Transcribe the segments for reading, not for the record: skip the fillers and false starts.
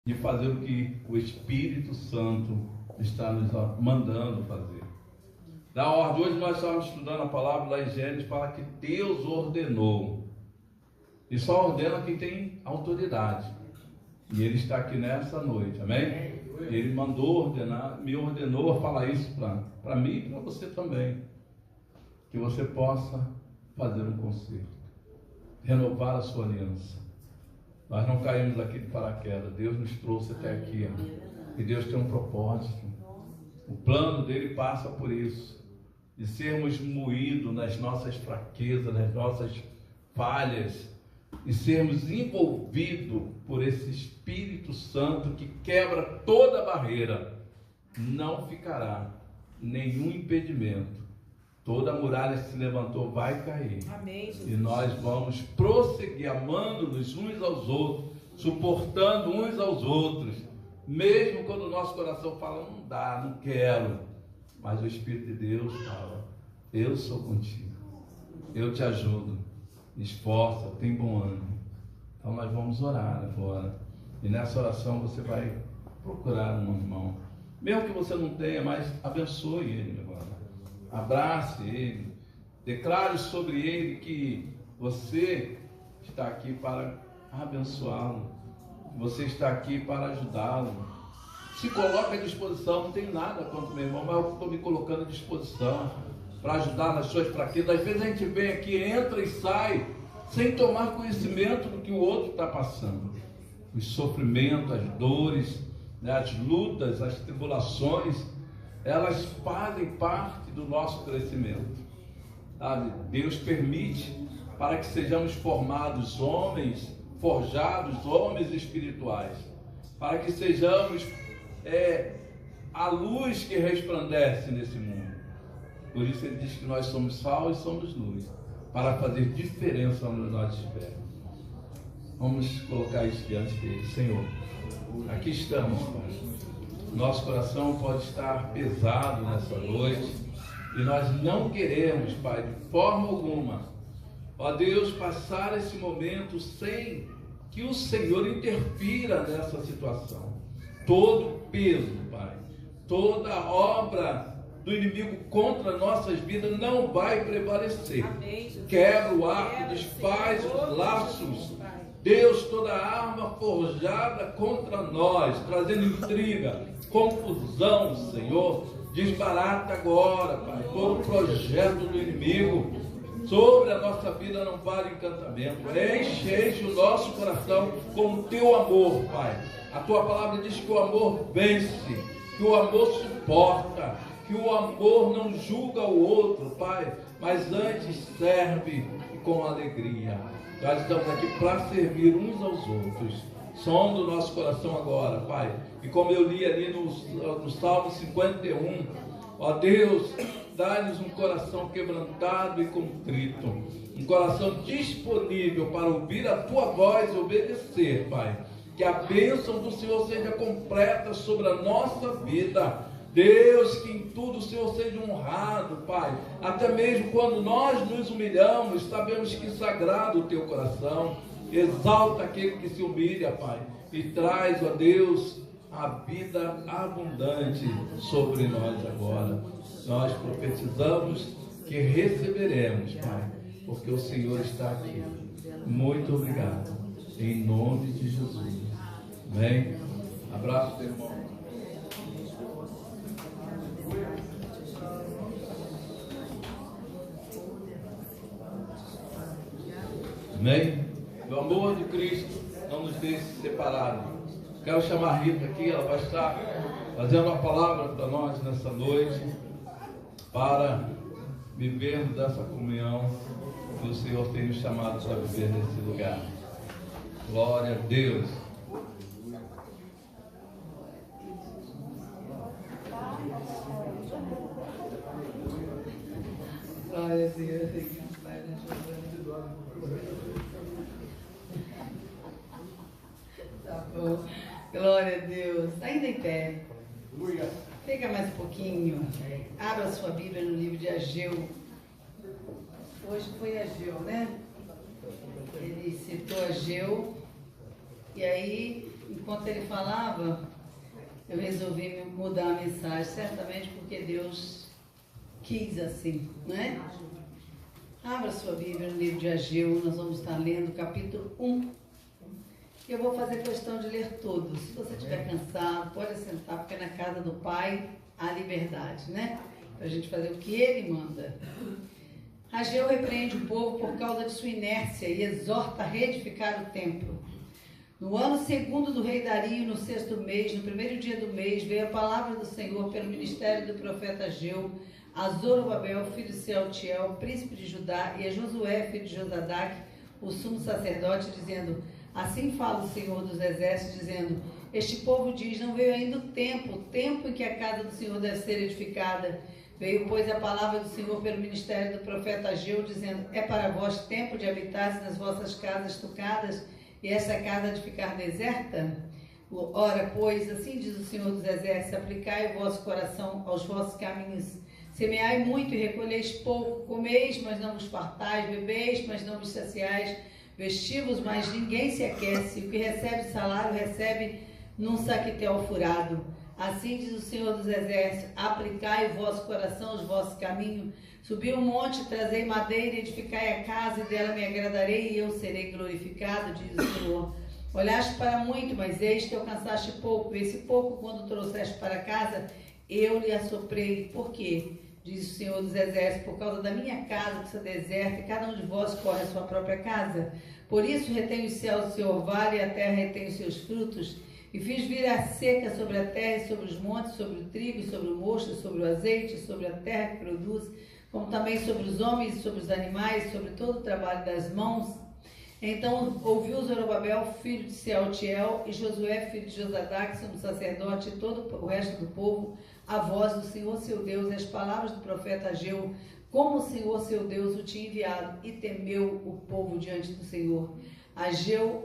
de fazer o que o Espírito Santo está nos mandando fazer. Da ordem, hoje nós estamos estudando a palavra lá em Gênesis, fala que Deus ordenou. E só ordena quem tem autoridade. E Ele está aqui nessa noite, amém? Ele mandou ordenar, me ordenou a falar isso para mim e para você também. Que você possa fazer um concerto, renovar a sua aliança. Nós não caímos aqui de paraquedas, Deus nos trouxe até aqui, e Deus tem um propósito. O plano dele passa por isso, de sermos moídos nas nossas fraquezas, nas nossas falhas, e sermos envolvidos por esse Espírito Santo que quebra toda barreira. Não ficará nenhum impedimento. Toda a muralha que se levantou vai cair. Amém, Jesus. E nós vamos prosseguir amando-nos uns aos outros, suportando uns aos outros, mesmo quando o nosso coração fala, não dá, não quero. Mas o Espírito de Deus fala, eu sou contigo, eu te ajudo, esforça, tem bom ânimo. Então nós vamos orar agora. E nessa oração você vai procurar um irmão, mesmo que você não tenha, mas abençoe ele agora. Abrace ele, declare sobre ele que você está aqui para abençoá-lo, você está aqui para ajudá-lo. Se coloque à disposição, não tenho nada contra o meu irmão, mas eu estou me colocando à disposição para ajudar nas suas fraquezas. Às vezes a gente vem aqui, entra e sai, sem tomar conhecimento do que o outro está passando. Os sofrimentos, as dores, né, as lutas, as tribulações, elas fazem parte do nosso crescimento, sabe? Deus permite para que sejamos formados homens, forjados homens espirituais, para que sejamos a luz que resplandece nesse mundo. Por isso ele diz que nós somos sal e somos luz, para fazer diferença onde nós estivermos. Vamos colocar isso diante dele. Senhor, aqui estamos, Pai. Nosso coração pode estar pesado nessa noite, e nós não queremos, Pai, de forma alguma, ó Deus, passar esse momento sem que o Senhor interfira nessa situação. Todo peso, Pai, toda obra do inimigo contra nossas vidas não vai prevalecer. Amém, quebra o arco, desfaz os laços. Deus, toda arma forjada contra nós, trazendo intriga, confusão, Senhor, desbarata agora, Pai, todo projeto do inimigo sobre a nossa vida não vale encantamento. Enche o nosso coração com o teu amor, Pai. A tua palavra diz que o amor vence, que o amor suporta, que o amor não julga o outro, Pai, mas antes serve e com alegria. Nós estamos aqui para servir uns aos outros. Sonda o nosso coração agora, Pai. E como eu li ali no Salmo 51, ó Deus, dá-nos um coração quebrantado e contrito, um coração disponível para ouvir a Tua voz e obedecer, Pai. Que a bênção do Senhor seja completa sobre a nossa vida. Deus, que em tudo o Senhor seja honrado, Pai. Até mesmo quando nós nos humilhamos, sabemos que sagrado o Teu coração. Exalta aquele que se humilha, Pai, e traz, ó Deus, a vida abundante sobre nós agora. Nós profetizamos que receberemos, Pai, porque o Senhor está aqui. Muito obrigado, em nome de Jesus. Amém? Abraço, teu irmão. Amém? O amor de Cristo não nos deixe separados. Quero chamar a Rita aqui, ela vai estar fazendo uma palavra para nós nessa noite, para vivermos dessa comunhão que o Senhor tem nos chamado para viver nesse lugar. Glória a Deus. Glória a Deus. Tá bom. Glória a Deus. Ainda em pé. Pega mais um pouquinho. Abra a sua Bíblia no livro de Ageu. Hoje foi Ageu, né? Ele citou Ageu. E aí enquanto ele falava, eu resolvi mudar a mensagem, certamente porque Deus quis assim, né? Abra sua Bíblia no livro de Ageu, nós vamos estar lendo o capítulo 1. Eu vou fazer questão de ler todos. Se você estiver cansado, pode sentar, porque na casa do Pai há liberdade, né? Para a gente fazer o que Ele manda. Ageu repreende o povo por causa de sua inércia e exorta a reedificar o templo. No ano segundo do rei Dario, no 6º mês, no primeiro dia do mês, veio a palavra do Senhor pelo ministério do profeta Ageu a Zorobabel, filho de Sealtiel, príncipe de Judá, e a Josué, filho de Josadaque, o sumo sacerdote, dizendo: assim fala o Senhor dos exércitos, dizendo: este povo diz, não veio ainda o tempo em que a casa do Senhor deve ser edificada. Veio, pois, a palavra do Senhor pelo ministério do profeta Ageu, dizendo: é para vós tempo de habitar nas vossas casas estucadas, e essa casa de ficar deserta? Ora, pois, assim diz o Senhor dos exércitos: aplicai o vosso coração aos vossos caminhos. Semeai muito e recolheis pouco, comeis, mas não vos fartais, bebeis, mas não vos saciais, vestivos, mas ninguém se aquece. O que recebe salário, recebe num saquetel furado. Assim diz o Senhor dos exércitos: aplicai o vosso coração aos vossos caminhos. Subi um monte, trazei madeira, edificai a casa, e dela me agradarei, e eu serei glorificado, diz o Senhor. Olhaste para muito, mas eis que alcançaste pouco. Esse pouco, quando trouxeste para casa, eu lhe assoprei. Por quê? Diz o Senhor dos exércitos: por causa da minha casa que está deserta, e cada um de vós corre a sua própria casa. Por isso retém os céus o seu orvalho, e a terra retém os seus frutos. E fiz vir a seca sobre a terra e sobre os montes, sobre o trigo, sobre o mosto, sobre o azeite, sobre a terra que produz, como também sobre os homens e sobre os animais, sobre todo o trabalho das mãos. Então ouviu Zorobabel, filho de Sealtiel, e Josué, filho de Josadaque, sumo sacerdote, e todo o resto do povo, a voz do Senhor seu Deus, e as palavras do profeta Ageu, como o Senhor seu Deus o tinha enviado, e temeu o povo diante do Senhor.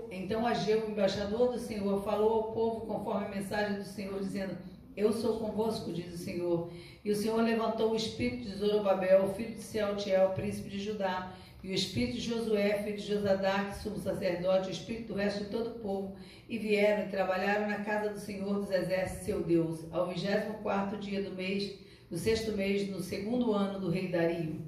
Então Ageu, embaixador do Senhor, falou ao povo conforme a mensagem do Senhor, dizendo: eu sou convosco, diz o Senhor. E o Senhor levantou o espírito de Zorobabel, filho de Sealtiel, príncipe de Judá, e o espírito de Josué, filho de Josadaque, sumo sacerdote, o espírito do resto de todo o povo, e vieram e trabalharam na casa do Senhor dos exércitos, seu Deus, ao 24º dia do mês, do 6º mês, no 2º ano do rei Dario.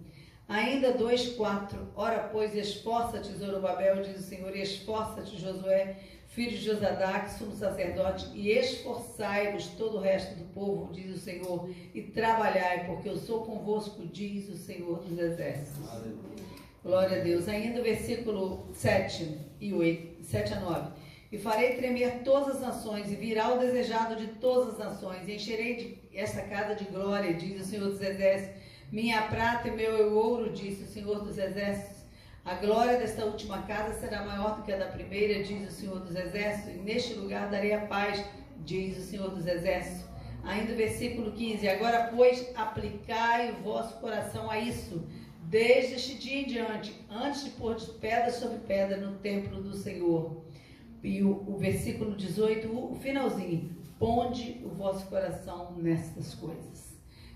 Ainda 2:4. Ora, pois, esforça-te, Zorobabel, diz o Senhor, e esforça-te, Josué, filho de Josadaque, sumo sacerdote, e esforçai-vos todo o resto do povo, diz o Senhor, e trabalhai, porque eu sou convosco, diz o Senhor dos exércitos. Aleluia. Glória a Deus. Ainda o versículo 7 a 9. E farei tremer todas as nações, e virá o desejado de todas as nações, e encherei esta casa de glória, diz o Senhor dos exércitos. Minha prata e meu ouro, disse o Senhor dos exércitos. A glória desta última casa será maior do que a da primeira, diz o Senhor dos exércitos, e neste lugar darei a paz, diz o Senhor dos exércitos. Ainda o versículo 15. Agora, pois, aplicai o vosso coração a isso, desde este dia em diante, antes de pôr pedra sobre pedra no templo do Senhor. E o versículo 18, o finalzinho: ponde o vosso coração nestas coisas.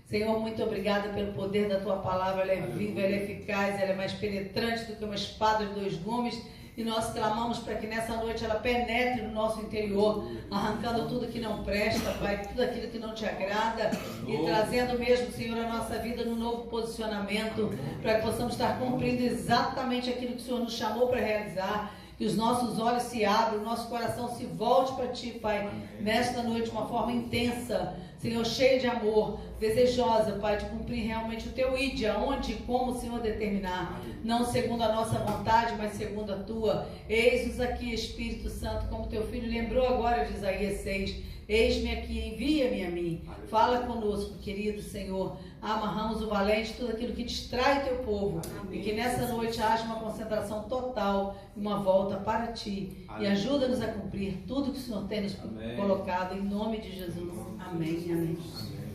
Senhor, muito obrigada pelo poder da Tua palavra. Ela é viva, ela é eficaz, ela é mais penetrante do que uma espada de 2 gumes. E nós clamamos para que nessa noite ela penetre no nosso interior, arrancando tudo que não presta, Pai, tudo aquilo que não Te agrada, e trazendo mesmo, Senhor, a nossa vida num novo posicionamento, para que possamos estar cumprindo exatamente aquilo que o Senhor nos chamou para realizar. Que os nossos olhos se abram, o nosso coração se volte para Ti, Pai, nesta noite de uma forma intensa, Senhor, cheia de amor, desejosa, Pai, de cumprir realmente o Teu ide, aonde e como o Senhor determinar, não segundo a nossa vontade, mas segundo a Tua. Eis-nos aqui, Espírito Santo, como Teu Filho lembrou agora de Isaías 6, eis-me aqui, envia-me a mim, fala conosco, querido Senhor. Amarramos o valente, tudo aquilo que distrai o Teu povo. Amém. E que nessa noite haja uma concentração total, uma volta para Ti. Amém. E ajuda-nos a cumprir tudo que o Senhor tem nos colocado, em nome de Jesus. Amém. Amém.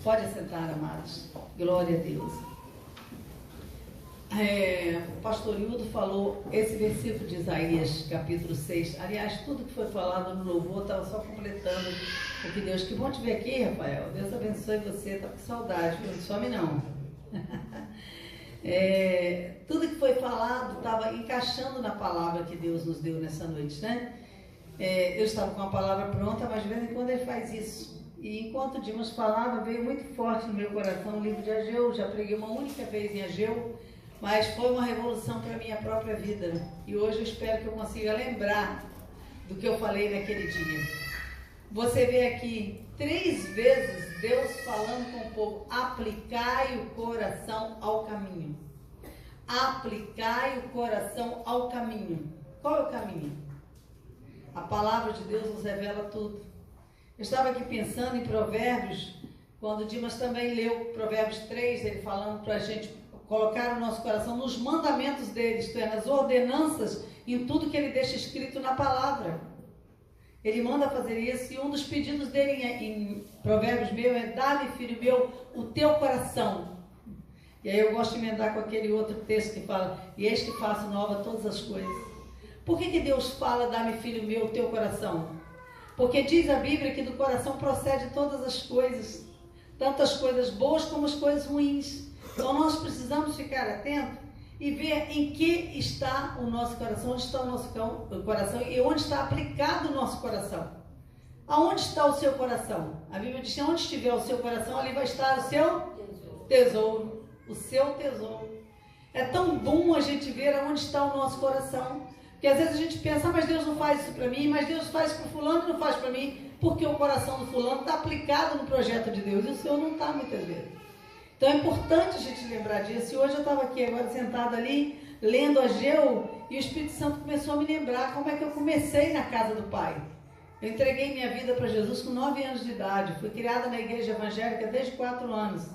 Pode assentar, amados. Glória a Deus. O pastor Hildo falou esse versículo de Isaías, capítulo 6. Aliás, tudo que foi falado no louvor estava só completando o que Deus... Que bom te ver aqui, Rafael. Deus abençoe você. Está com saudade, viu? Não some não. Tudo que foi falado estava encaixando na palavra que Deus nos deu nessa noite, né? Eu estava com a palavra pronta, mas de vez em quando ele faz isso. E enquanto Dimas falava, veio muito forte no meu coração o livro de Ageu. Já preguei uma única vez em Ageu, mas foi uma revolução para a minha própria vida. E hoje eu espero que eu consiga lembrar do que eu falei naquele dia. Você vê aqui 3 vezes Deus falando com o povo: aplicai o coração ao caminho. Aplicai o coração ao caminho. Qual é o caminho? A palavra de Deus nos revela tudo. Eu estava aqui pensando em Provérbios, quando Dimas também leu Provérbios 3, ele falando para a gente colocar o nosso coração nos mandamentos dele, isto é, nas ordenanças, em tudo que ele deixa escrito na palavra. Ele manda fazer isso, e um dos pedidos dele em Provérbios meu é: dá-me, filho meu, o teu coração. E aí eu gosto de emendar com aquele outro texto que fala: e eis que faço nova todas as coisas. Por que Deus fala: dá-me, filho meu, o teu coração? Porque diz a Bíblia que do coração procede todas as coisas, tanto as coisas boas como as coisas ruins. Então nós precisamos ficar atentos e ver em que está o nosso coração, onde está o nosso coração e onde está aplicado o nosso coração. Aonde está o seu coração? A Bíblia diz que onde estiver o seu coração, ali vai estar o seu tesouro. O seu tesouro. É tão bom a gente ver aonde está o nosso coração. Porque às vezes a gente pensa: mas Deus não faz isso para mim, mas Deus faz para o fulano e não faz para mim, porque o coração do fulano está aplicado no projeto de Deus e o seu não está muitas vezes. Então é importante a gente lembrar disso. E hoje eu estava aqui agora sentada ali, lendo Ageu, e o Espírito Santo começou a me lembrar como é que eu comecei na casa do Pai. Eu entreguei minha vida para Jesus com 9 anos de idade. Fui criada na igreja evangélica desde 4 anos.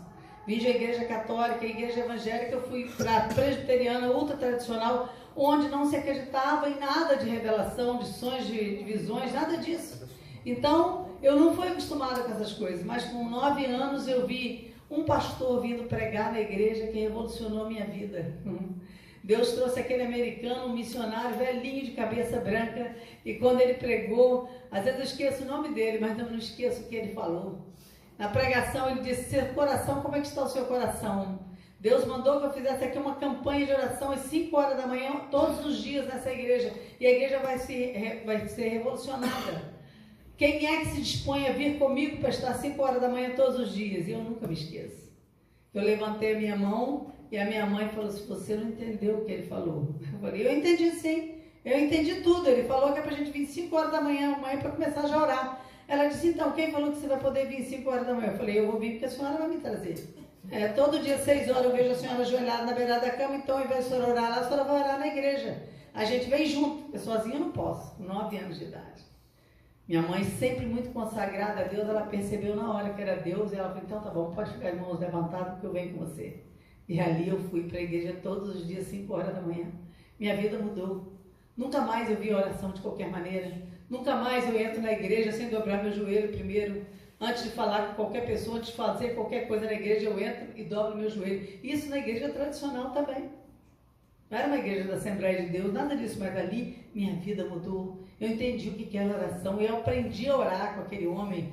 Vim da igreja católica, a igreja evangélica, eu fui para a presbiteriana ultra tradicional, onde não se acreditava em nada de revelação, de sonhos, de visões, nada disso. Então, eu não fui acostumada com essas coisas, mas com 9 anos eu vi um pastor vindo pregar na igreja que revolucionou minha vida. Deus trouxe aquele americano, um missionário velhinho de cabeça branca, e quando ele pregou, às vezes eu esqueço o nome dele, mas não esqueço o que ele falou. Na pregação ele disse: seu coração, como é que está o seu coração? Deus mandou que eu fizesse aqui uma campanha de oração às 5 horas da manhã, todos os dias nessa igreja, e a igreja vai ser revolucionada. Quem é que se dispõe a vir comigo para estar às 5 horas da manhã todos os dias? E eu nunca me esqueço. Eu levantei a minha mão e a minha mãe falou assim: você não entendeu o que ele falou? Eu falei: eu entendi sim, eu entendi tudo. Ele falou que é para a gente vir às 5 horas da manhã, mãe, para começar já a orar. Ela disse: então, quem falou que você vai poder vir às 5 horas da manhã? Eu falei: eu vou vir porque a senhora vai me trazer. Todo dia às 6 horas eu vejo a senhora ajoelhada na beirada da cama, então ao invés de a senhora orar lá, a senhora vai orar na igreja. A gente vem junto, porque sozinha eu não posso, com 9 anos de idade. Minha mãe, sempre muito consagrada a Deus, ela percebeu na hora que era Deus, e ela falou: então tá bom, pode ficar de mãos levantadas, porque eu venho com você. E ali eu fui para a igreja todos os dias, 5 horas da manhã. Minha vida mudou. Nunca mais eu vi oração de qualquer maneira. Nunca mais eu entro na igreja sem dobrar meu joelho primeiro. Antes de falar com qualquer pessoa, antes de fazer qualquer coisa na igreja, eu entro e dobro meu joelho. Isso na igreja tradicional também. Não era uma igreja da Assembleia de Deus, nada disso, mas ali minha vida mudou. Eu entendi o que era oração e eu aprendi a orar com aquele homem,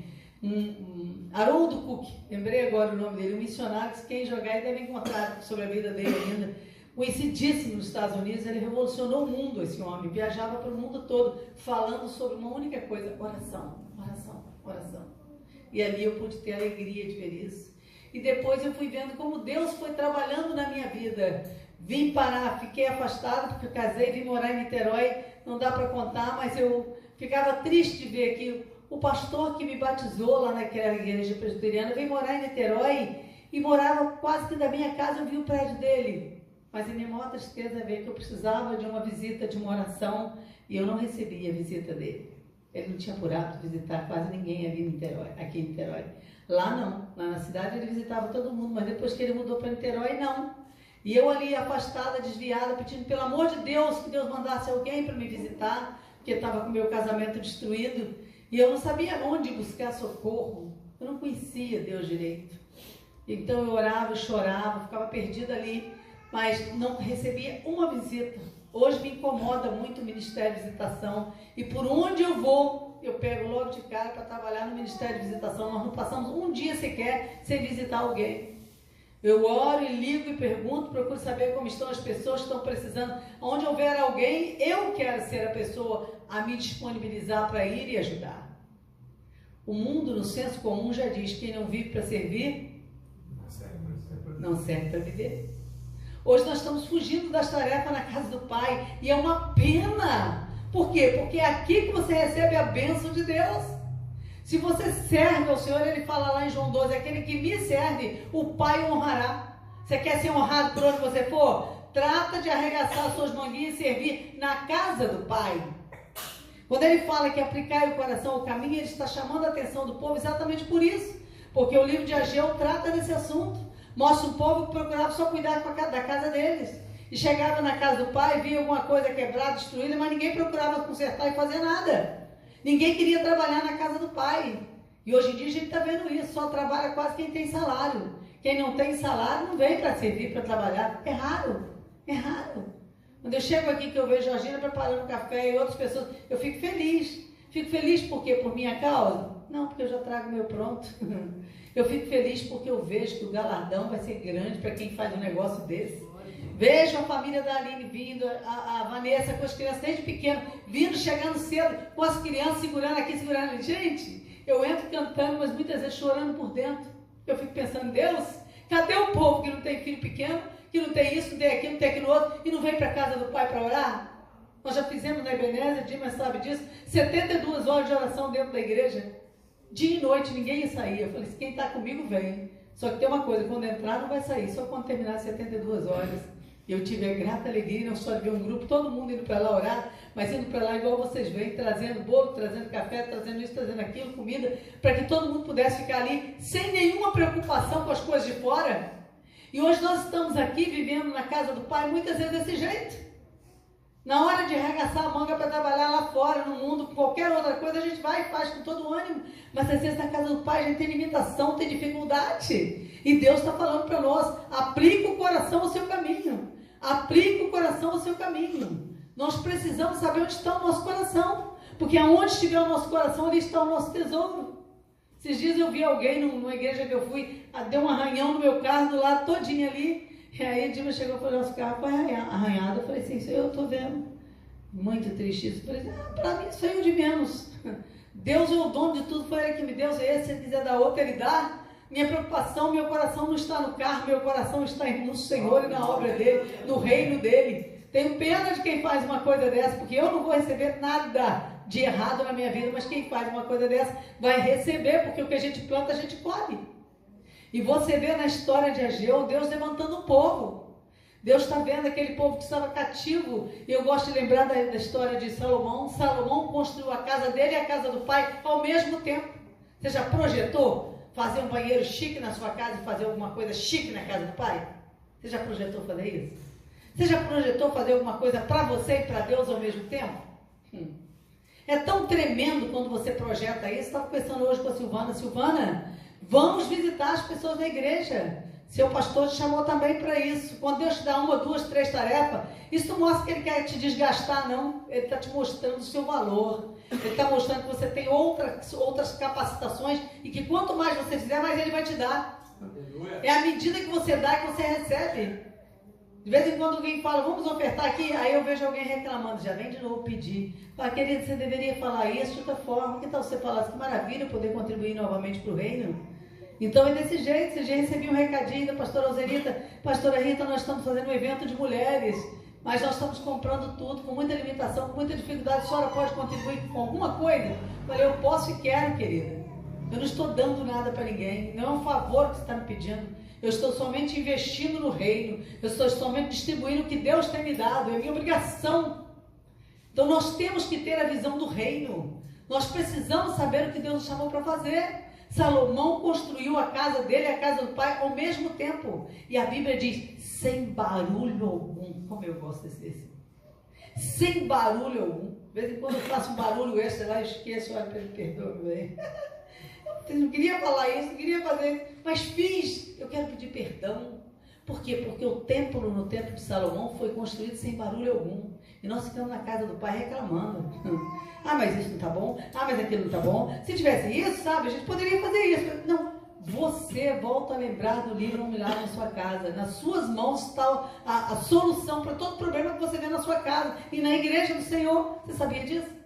Haroldo Cook, lembrei agora o nome dele, um missionário que quem jogar aí deve encontrar sobre a vida dele ainda. Conhecidíssimo nos Estados Unidos, ele revolucionou o mundo, esse homem, viajava pelo mundo todo, falando sobre uma única coisa: oração, oração, oração. E ali eu pude ter a alegria de ver isso. E depois eu fui vendo como Deus foi trabalhando na minha vida. Vim parar, fiquei afastada porque eu casei, vim morar em Niterói, não dá para contar, mas eu ficava triste de ver que o pastor que me batizou lá naquela igreja presbiteriana veio morar em Niterói e morava quase que da minha casa, eu vi o prédio dele. Mas a minha maior tristeza é ver que eu precisava de uma visita, de uma oração, e eu não recebia a visita dele. Ele não tinha por hábito visitar quase ninguém aqui em Niterói. Lá não, lá na cidade ele visitava todo mundo, mas depois que ele mudou para Niterói, não. E eu ali afastada, desviada, pedindo pelo amor de Deus que Deus mandasse alguém para me visitar, porque estava com o meu casamento destruído, e eu não sabia onde buscar socorro, eu não conhecia Deus direito. Então eu orava, chorava, ficava perdida ali, mas não recebia uma visita. Hoje me incomoda muito o Ministério de Visitação, e por onde eu vou, eu pego logo de cara para trabalhar no Ministério de Visitação. Nós não passamos um dia sequer sem visitar alguém. Eu oro e ligo e pergunto, procuro saber como estão as pessoas que estão precisando. Onde houver alguém, eu quero ser a pessoa a me disponibilizar para ir e ajudar. O mundo, no senso comum, já diz: quem não vive para servir, não serve para viver. Hoje nós estamos fugindo das tarefas na casa do Pai, e é uma pena. Por quê? Porque é aqui que você recebe a bênção de Deus. Se você serve ao Senhor, Ele fala lá em João 12, aquele que me serve, o Pai o honrará. Você quer ser honrado por onde você for? Trata de arregaçar suas manguinhas e servir na casa do Pai. Quando Ele fala que aplicar o coração ao caminho, Ele está chamando a atenção do povo exatamente por isso. Porque o livro de Ageu trata desse assunto. Mostra um povo que procurava só cuidar da casa deles. E chegava na casa do Pai, via alguma coisa quebrada, destruída, mas ninguém procurava consertar e fazer nada. Ninguém queria trabalhar na casa do Pai. E hoje em dia a gente está vendo isso. Só trabalha quase quem tem salário. Quem não tem salário não vem para servir, para trabalhar. É raro. É raro. Quando eu chego aqui, que eu vejo a Georgina preparando café e outras pessoas, eu fico feliz. Fico feliz por quê? Por minha causa? Não, porque eu já trago o meu pronto. Eu fico feliz porque eu vejo que o galardão vai ser grande para quem faz um negócio desse. Vejo a família da Aline vindo, a Vanessa com as crianças desde pequeno, vindo, chegando cedo, com as crianças segurando aqui, segurando ali. Gente, eu entro cantando, mas muitas vezes chorando por dentro. Eu fico pensando: Deus, cadê o povo que não tem filho pequeno, que não tem isso, não tem aquilo, não tem aquilo outro, e não vem para a casa do Pai para orar? Nós já fizemos na Ebenezer, Dimas sabe disso, 72 horas de oração dentro da igreja. Dia e noite, ninguém ia sair. Eu falei: quem está comigo vem. Só que tem uma coisa: quando entrar não vai sair, só quando terminar as 72 horas. Eu tive a grata alegria, não só de ver um grupo, todo mundo indo para lá orar, mas indo para lá igual vocês veem, trazendo bolo, trazendo café, trazendo isso, trazendo aquilo, comida, para que todo mundo pudesse ficar ali sem nenhuma preocupação com as coisas de fora. E hoje nós estamos aqui vivendo na casa do Pai, muitas vezes desse jeito. Na hora de arregaçar a manga para trabalhar lá fora, no mundo, qualquer outra coisa, a gente vai e faz com todo o ânimo. Mas às vezes na casa do Pai a gente tem limitação, tem dificuldade. E Deus está falando para nós: aplica o coração ao seu caminho. Aplique o coração ao seu caminho. Nós precisamos saber onde está o nosso coração, porque aonde estiver o nosso coração, ali está o nosso tesouro. Esses dias eu vi alguém numa igreja que eu fui, deu um arranhão no meu carro, do lado todinho ali, e aí a Dilma chegou e falou: nosso carro foi arranhado. Eu falei assim: isso eu estou vendo. Muito triste isso. Eu falei: para mim isso aí é de menos. Deus é o dono de tudo, foi Ele que me deu. Se Ele quiser dar outro, Ele dá. Minha preocupação, meu coração não está no carro, meu coração está no Senhor e na obra dEle, no reino dEle. Tenho pena de quem faz uma coisa dessa, porque eu não vou receber nada de errado na minha vida, mas quem faz uma coisa dessa vai receber, porque o que a gente planta, a gente colhe. E você vê na história de Ageu, Deus levantando um povo. Deus está vendo aquele povo que estava cativo. E eu gosto de lembrar da história de Salomão. Salomão construiu a casa dele e a casa do pai ao mesmo tempo. Você já projetou fazer um banheiro chique na sua casa e fazer alguma coisa chique na casa do pai? Você já projetou fazer isso? Você já projetou fazer alguma coisa para você e para Deus ao mesmo tempo? É tão tremendo quando você projeta isso. Estava conversando hoje com a Silvana. Silvana, vamos visitar as pessoas da igreja. Seu pastor te chamou também para isso. Quando Deus te dá 1, 2, 3 tarefas, isso não mostra que Ele quer te desgastar, não. Ele está te mostrando o seu valor. Ele está mostrando que você tem outras capacitações e que quanto mais você fizer, mais Ele vai te dar. É à medida que você dá que você recebe. De vez em quando alguém fala: vamos ofertar aqui, aí eu vejo alguém reclamando: já vem de novo pedir. Fala: querido, você deveria falar isso de outra forma. Que tal você falar assim: que maravilha poder contribuir novamente para o reino? Então é desse jeito. Você já recebeu um recadinho da pastora Alzerita: pastora Rita, nós estamos fazendo um evento de mulheres, mas nós estamos comprando tudo, com muita limitação, com muita dificuldade. A senhora pode contribuir com alguma coisa? Eu falei: eu posso e quero, querida. Eu não estou dando nada para ninguém, não é um favor que você está me pedindo. Eu estou somente investindo no reino, eu estou somente distribuindo o que Deus tem me dado, é minha obrigação. Então nós temos que ter a visão do reino. Nós precisamos saber o que Deus nos chamou para fazer. Salomão construiu a casa dele e a casa do pai ao mesmo tempo. E a Bíblia diz: sem barulho algum. Como eu gosto desse. Sem barulho algum. De vez em quando eu faço um barulho extra lá, eu esqueço, olha, perdoa-me. Eu não queria falar isso, não queria fazer isso, mas fiz. Eu quero pedir perdão. Por quê? Porque o templo no templo de Salomão foi construído sem barulho algum. E nós ficamos na casa do pai reclamando. Ah, mas isso não está bom. Ah, mas aquilo não está bom. Se tivesse isso, sabe, a gente poderia fazer isso. Não, você volta a lembrar do livro Um Milagre na sua casa. Nas suas mãos está a solução para todo problema que você vê na sua casa e na igreja do Senhor. Você sabia disso?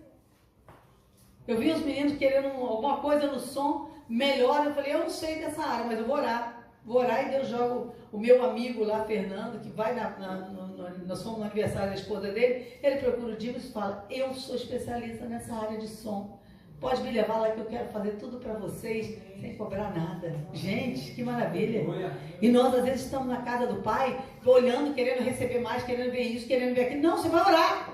Eu vi os meninos querendo alguma coisa no som melhor. Eu falei, eu não sei dessa área, mas eu vou orar. Vou orar e Deus joga o meu amigo lá, Fernando, que vai nós fomos no aniversário da esposa dele. Ele procura o Dimas e fala, eu sou especialista nessa área de som. Pode me levar lá que eu quero fazer tudo para vocês, sem cobrar nada. Gente, que maravilha. E nós às vezes estamos na casa do Pai, olhando, querendo receber mais, querendo ver isso, querendo ver aquilo. Não, você vai orar.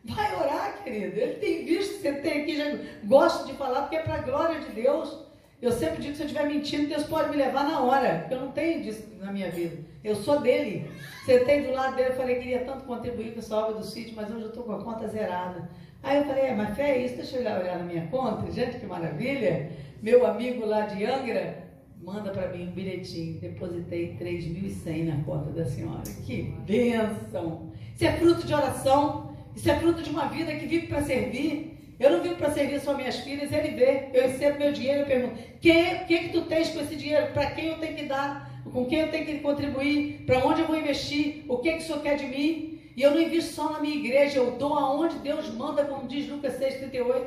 Vai orar, querido. Ele tem visto que você tem aqui, já gosto de falar, porque é para a glória de Deus. Eu sempre digo que se eu estiver mentindo, Deus pode me levar na hora, porque eu não tenho disso na minha vida. Eu sou dele. Sentei do lado dele, falei que queria tanto contribuir com essa obra do sítio, mas hoje eu estou com a conta zerada. Aí eu falei, mas fé é isso, deixa eu olhar na minha conta. Gente, que maravilha. Meu amigo lá de Angra manda para mim um bilhetinho. Depositei 3.100 na conta da senhora. Que bênção. Isso é fruto de oração. Isso é fruto de uma vida que vive para servir. Eu não vivo para servir só minhas filhas, ele vê. Eu recebo meu dinheiro, eu pergunto, o que tu tens com esse dinheiro? Para quem eu tenho que dar? Com quem eu tenho que contribuir? Para onde eu vou investir? O que o Senhor quer de mim? E eu não invisto só na minha igreja, eu dou aonde Deus manda, como diz Lucas 6,38.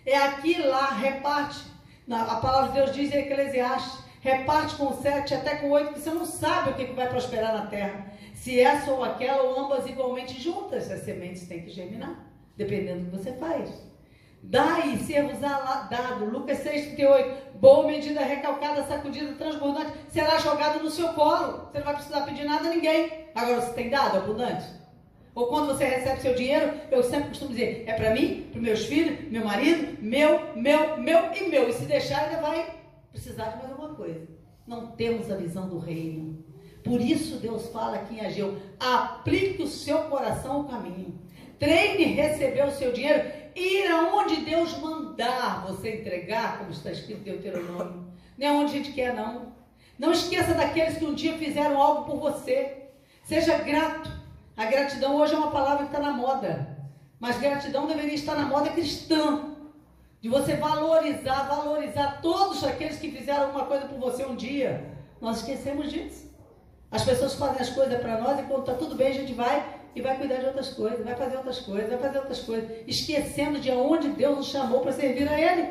É aqui lá, reparte. A palavra de Deus diz em Eclesiastes, reparte com 7, até com 8, porque você não sabe o que vai prosperar na terra. Se essa ou aquela, ou ambas igualmente juntas, as sementes têm que germinar, dependendo do que você faz. Dai, ser-vos dado. Lucas 6,38. Boa medida, recalcada, sacudida, transbordante, será jogado no seu colo. Você não vai precisar pedir nada a ninguém. Agora, você tem dado abundante? Ou quando você recebe seu dinheiro, eu sempre costumo dizer, é para mim, para os meus filhos, meu marido, meu e meu. E se deixar, ainda vai precisar de mais alguma coisa. Não temos a visão do reino. Por isso Deus fala aqui em Ageu, aplique o seu coração ao caminho. Treine receber o seu dinheiro, ir aonde Deus mandar você entregar, como está escrito em Deuteronômio. Não é onde a gente quer, não. Não esqueça daqueles que um dia fizeram algo por você. Seja grato. A gratidão hoje é uma palavra que está na moda. Mas gratidão deveria estar na moda cristã. De você valorizar todos aqueles que fizeram alguma coisa por você um dia. Nós esquecemos disso. As pessoas fazem as coisas para nós e quando está tudo bem a gente vai e vai cuidar de outras coisas, vai fazer outras coisas, esquecendo de onde Deus nos chamou para servir a Ele,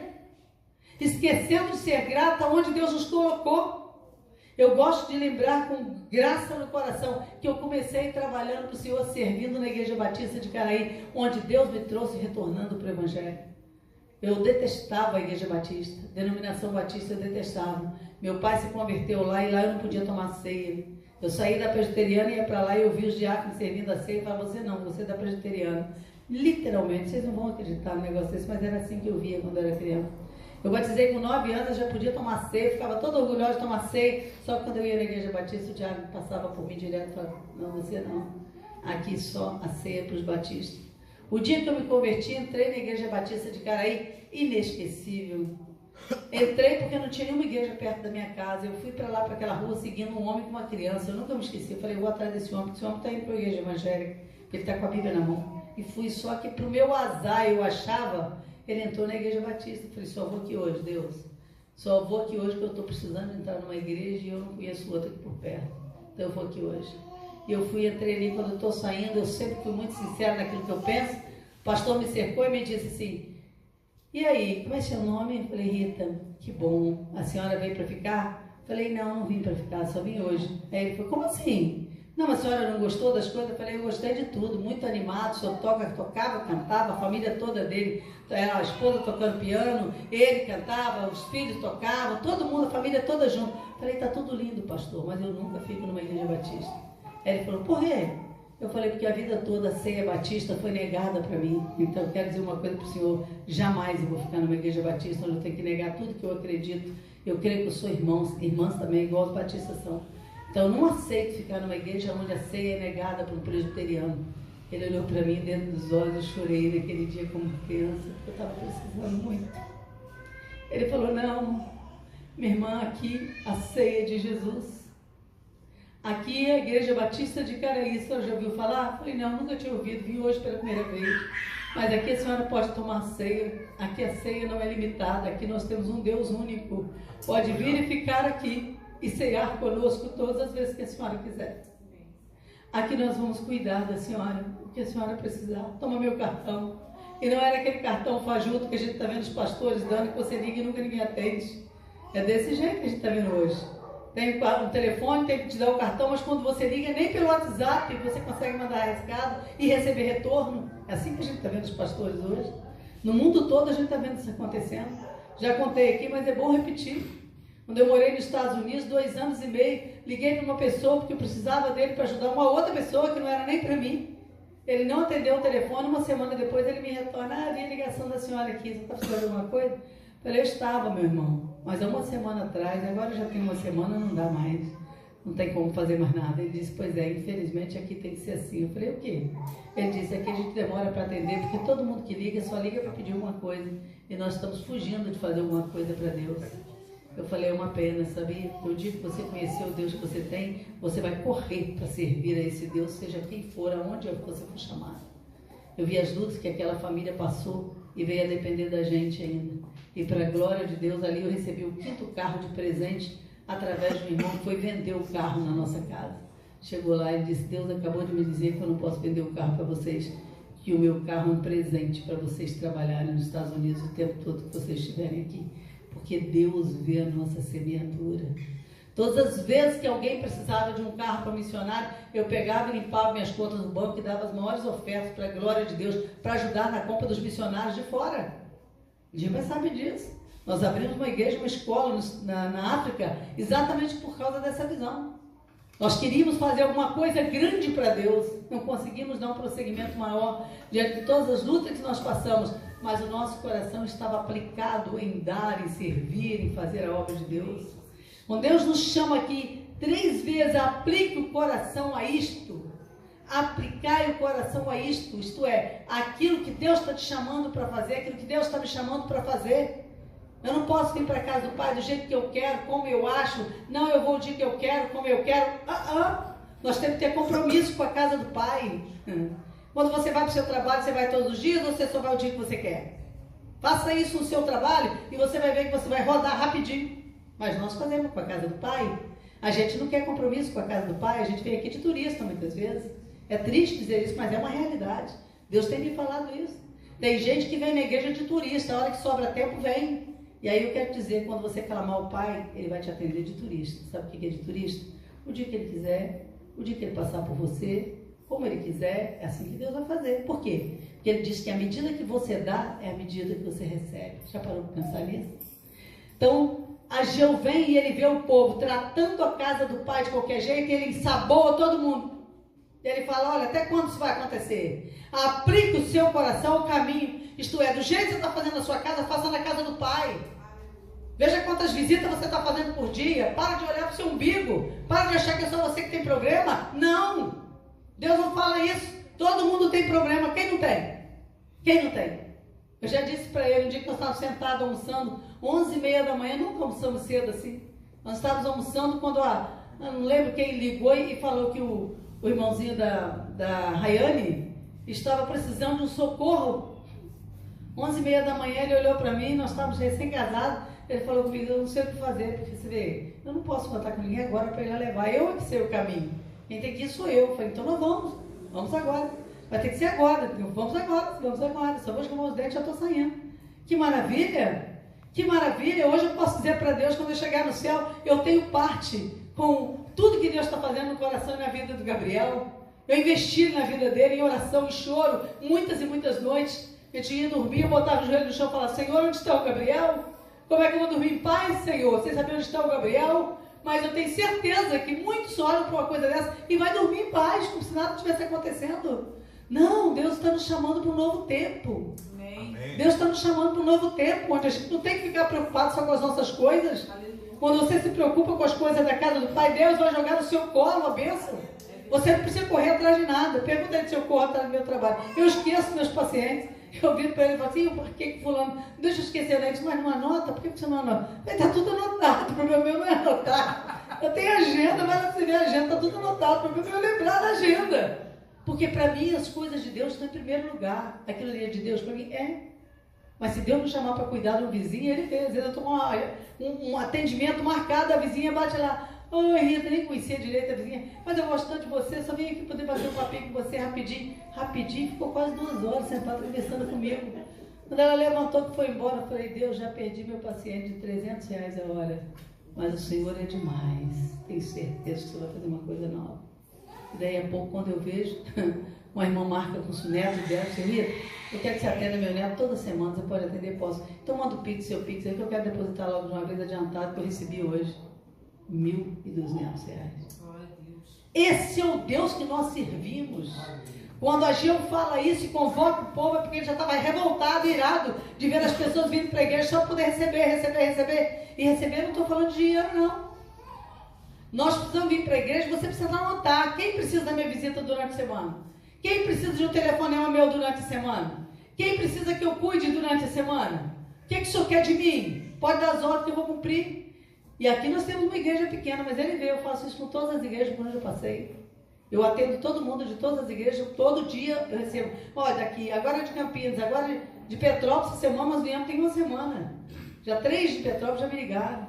esquecendo de ser grata aonde Deus nos colocou. Eu gosto de lembrar com graça no coração que eu comecei trabalhando para o Senhor, servindo na Igreja Batista de Caraí, onde Deus me trouxe retornando para o Evangelho. Eu detestava a Igreja Batista, denominação batista eu detestava. Meu pai se converteu lá e lá eu não podia tomar ceia. Eu saí da presbiteriana e ia para lá e eu vi os diáconos servindo a ceia e falava, você não, você é da presbiteriana. Literalmente, vocês não vão acreditar no negócio desse, mas era assim que eu via quando eu era criança. Eu batizei com 9 anos, eu já podia tomar ceia, ficava toda orgulhosa de tomar ceia, só que quando eu ia na Igreja Batista, o diácono passava por mim direto e falava, não, você não, aqui só a ceia para os batistas. O dia que eu me converti, entrei na Igreja Batista de Caraí, inesquecível. Entrei porque não tinha nenhuma igreja perto da minha casa. Eu fui para lá, para aquela rua, seguindo um homem com uma criança. Eu nunca me esqueci. Eu falei, eu vou atrás desse homem, porque esse homem está indo para a igreja evangélica, porque ele está com a Bíblia na mão. E fui, só que para o meu azar, eu achava, ele entrou na Igreja Batista. Eu falei, só vou aqui hoje, Deus. Só vou aqui hoje porque eu estou precisando entrar numa igreja e eu não conheço outra aqui por perto. Então eu vou aqui hoje. E eu fui, entrei ali, quando eu estou saindo, eu sempre fui muito sincera naquilo que eu penso. O pastor me cercou e me disse assim, e aí, como é seu nome? Eu falei, Rita, que bom, a senhora veio para ficar? Eu falei, não vim para ficar, só vim hoje. Aí ele falou, como assim? Não, a senhora não gostou das coisas? Eu falei, eu gostei de tudo, muito animado, o senhor tocava, cantava, a família toda dele, a esposa tocando piano, ele cantava, os filhos tocavam, todo mundo, a família toda junto. Eu falei, tá tudo lindo, pastor, mas eu nunca fico numa igreja batista. Aí ele falou, por quê? Eu falei, porque a vida toda a ceia batista foi negada para mim. Então eu quero dizer uma coisa para o senhor, jamais eu vou ficar numa igreja batista onde eu tenho que negar tudo que eu acredito. Eu creio que eu sou irmãs também, igual os batistas são. Então eu não aceito ficar numa igreja onde a ceia é negada para um presbiteriano. Ele olhou para mim dentro dos olhos, eu chorei naquele dia como criança, eu estava precisando muito. Ele falou, não, minha irmã, aqui a ceia de Jesus. Aqui é a Igreja Batista de Caraí, a senhora já ouviu falar? Eu falei, não, nunca tinha ouvido, vim hoje pela primeira vez. Mas aqui a senhora pode tomar ceia, aqui a ceia não é limitada, aqui nós temos um Deus único. Pode vir e ficar aqui e ceiar conosco todas as vezes que a senhora quiser. Aqui nós vamos cuidar da senhora, o que a senhora precisar. Toma meu cartão. E não era aquele cartão fajuto que a gente está vendo os pastores dando, que você liga e nunca ninguém atende. É desse jeito que a gente está vendo hoje. Tem um telefone, tem que te dar o cartão, mas quando você liga, nem pelo WhatsApp você consegue mandar recado e receber retorno. É assim que a gente está vendo os pastores hoje. No mundo todo a gente está vendo isso acontecendo. Já contei aqui, mas é bom repetir. Quando eu morei nos Estados Unidos, 2 anos e meio, liguei para uma pessoa porque eu precisava dele para ajudar uma outra pessoa que não era nem para mim. Ele não atendeu o telefone, uma semana depois ele me retorna, vi a ligação da senhora aqui, você está precisando de alguma coisa? Eu falei, eu estava, meu irmão, mas há uma semana atrás, agora já tem uma semana, não dá mais, não tem como fazer mais nada. Ele disse, pois é, infelizmente aqui tem que ser assim. Eu falei, o quê? Ele disse, aqui a gente demora para atender, porque todo mundo que liga só liga para pedir alguma coisa, e nós estamos fugindo de fazer alguma coisa para Deus. Eu falei, é uma pena, sabia? No dia que você conhecer o Deus que você tem, você vai correr para servir a esse Deus, seja quem for, aonde você for chamado. Eu vi as lutas que aquela família passou e veio a depender da gente ainda. E para a glória de Deus, ali eu recebi o 5º carro de presente através de um irmão que foi vender o carro na nossa casa. Chegou lá e disse, Deus acabou de me dizer que eu não posso vender o carro para vocês, que o meu carro é um presente para vocês trabalharem nos Estados Unidos o tempo todo que vocês estiverem aqui. Porque Deus vê a nossa semeadura. Todas as vezes que alguém precisava de um carro para missionário, eu pegava e limpava minhas contas no banco e dava as maiores ofertas para a glória de Deus, para ajudar na compra dos missionários de fora. O Dimas sabe disso. Nós abrimos uma igreja, uma escola na África, exatamente por causa dessa visão. Nós queríamos fazer alguma coisa grande para Deus, não conseguimos dar um prosseguimento maior diante de todas as lutas que nós passamos, mas o nosso coração estava aplicado em dar, em servir, em fazer a obra de Deus. Quando Deus nos chama aqui 3 vezes, aplique o coração a isto. Aplicai o coração a isto é, aquilo que Deus está te chamando para fazer, aquilo que Deus está me chamando para fazer. Eu não posso vir para a casa do Pai do jeito que eu quero, como eu acho. Não, eu vou o dia que eu quero, como eu quero. Nós temos que ter compromisso com a casa do Pai. Quando você vai para o seu trabalho, você vai todos os dias ou você só vai o dia que você quer? Faça isso no seu trabalho e você vai ver que você vai rodar rapidinho. Mas nós fazemos com a casa do Pai. A gente não quer compromisso com a casa do Pai, a gente vem aqui de turista muitas vezes. É triste dizer isso, mas é uma realidade. Deus tem me falado isso. Tem gente que vem na igreja de turista, a hora que sobra tempo vem. E aí eu quero dizer, quando você clamar ao Pai, Ele vai te atender de turista. Sabe o que é de turista? O dia que Ele quiser, o dia que Ele passar por você, como Ele quiser, é assim que Deus vai fazer. Por quê? Porque Ele diz que a medida que você dá é a medida que você recebe. Já parou para pensar nisso? Então, Ageu vem e ele vê o povo tratando a casa do Pai de qualquer jeito, e ele ensaboa todo mundo. E ele fala, olha, até quando isso vai acontecer? Aplique o seu coração ao caminho. Isto é, do jeito que você está fazendo na sua casa, faça na casa do Pai. Veja quantas visitas você está fazendo por dia. Para de olhar para o seu umbigo. Para de achar que é só você que tem problema. Não. Deus não fala isso. Todo mundo tem problema. Quem não tem? Quem não tem? Eu já disse para ele, um dia que nós estávamos sentados almoçando, 11h30 da manhã, nunca almoçamos cedo assim. Nós estávamos almoçando quando eu não lembro quem ligou e falou que o irmãozinho da Rayane estava precisando de um socorro. 11h30 da manhã ele olhou para mim, nós estávamos recém-casados. Ele falou comigo, eu não sei o que fazer, porque você vê, eu não posso contar com ninguém agora para ele levar, eu é que sei o caminho. Quem tem que ir sou eu. Eu falei, então nós vamos agora. Vai ter que ser agora, vamos agora. Só vou escovar os dentes e já estou saindo. Que maravilha! Que maravilha! Hoje eu posso dizer para Deus, quando eu chegar no céu, eu tenho parte com tudo que Deus está fazendo no coração e na vida do Gabriel. Eu investi na vida dele em oração e choro, muitas e muitas noites. Eu tinha ido dormir, eu botava o joelho no chão e falava, Senhor, onde está o Gabriel? Como é que eu vou dormir em paz, Senhor? Vocês sabem onde está o Gabriel? Mas eu tenho certeza que muitos olham para uma coisa dessa e vai dormir em paz, como se nada estivesse acontecendo. Não, Deus está nos chamando para um novo tempo. Amém. Deus está nos chamando para um novo tempo, onde a gente não tem que ficar preocupado só com as nossas coisas. Aleluia. Quando você se preocupa com as coisas da casa do Pai, Deus vai jogar no seu colo a bênção. Você não precisa correr atrás de nada. Pergunta ele se eu corro atrás do meu trabalho. Eu esqueço meus pacientes. Eu viro para ele e falo assim, por que fulano, deixa eu esquecer, né? Mas não anota, por que você não anota? Está tudo anotado, o problema meu não é anotar. Eu tenho agenda, mas você vê a agenda, está tudo anotado, o problema meu é lembrar da agenda. Porque para mim as coisas de Deus estão em primeiro lugar. Aquilo ali é de Deus, para mim é. Mas se Deus me chamar para cuidar de um vizinho, ele fez. Às vezes eu estou com um atendimento marcado, a vizinha bate lá, Oi, Rita, nem conhecia direito a vizinha, mas eu gosto tanto de você, só vim aqui poder bater um papinho com você rapidinho. Rapidinho, ficou quase 2 horas sentada conversando comigo. Quando ela levantou que foi embora, eu falei, Deus, já perdi meu paciente de R$300 a hora. Mas o Senhor é demais. Tenho certeza que você vai fazer uma coisa nova. E daí a pouco, quando eu vejo, uma irmã marca com o neto dela, você Rita, eu quero que você atenda meu neto toda semana, você pode atender, posso. Então manda o Pix, seu Pix aí, que eu quero depositar logo de uma vez adiantado, que eu recebi hoje. R$1.200. Esse é o Deus que nós servimos. Quando Ageu fala isso e convoca o povo, é porque ele já estava revoltado, irado, de ver as pessoas vindo para a igreja só para poder receber. E receber, não estou falando de dinheiro, não. Nós precisamos vir para a igreja, você precisa anotar. Quem precisa da minha visita durante a semana? Quem precisa de um telefonema meu durante a semana? Quem precisa que eu cuide durante a semana? O que o senhor quer de mim? Pode dar as ordens que eu vou cumprir. E aqui nós temos uma igreja pequena, mas ele veio, eu faço isso com todas as igrejas por onde eu passei. Eu atendo todo mundo de todas as igrejas, todo dia eu recebo. Olha, daqui, agora de Campinas, agora de Petrópolis, semana nós viemos, tem uma semana. Já 3 de Petrópolis já me ligaram.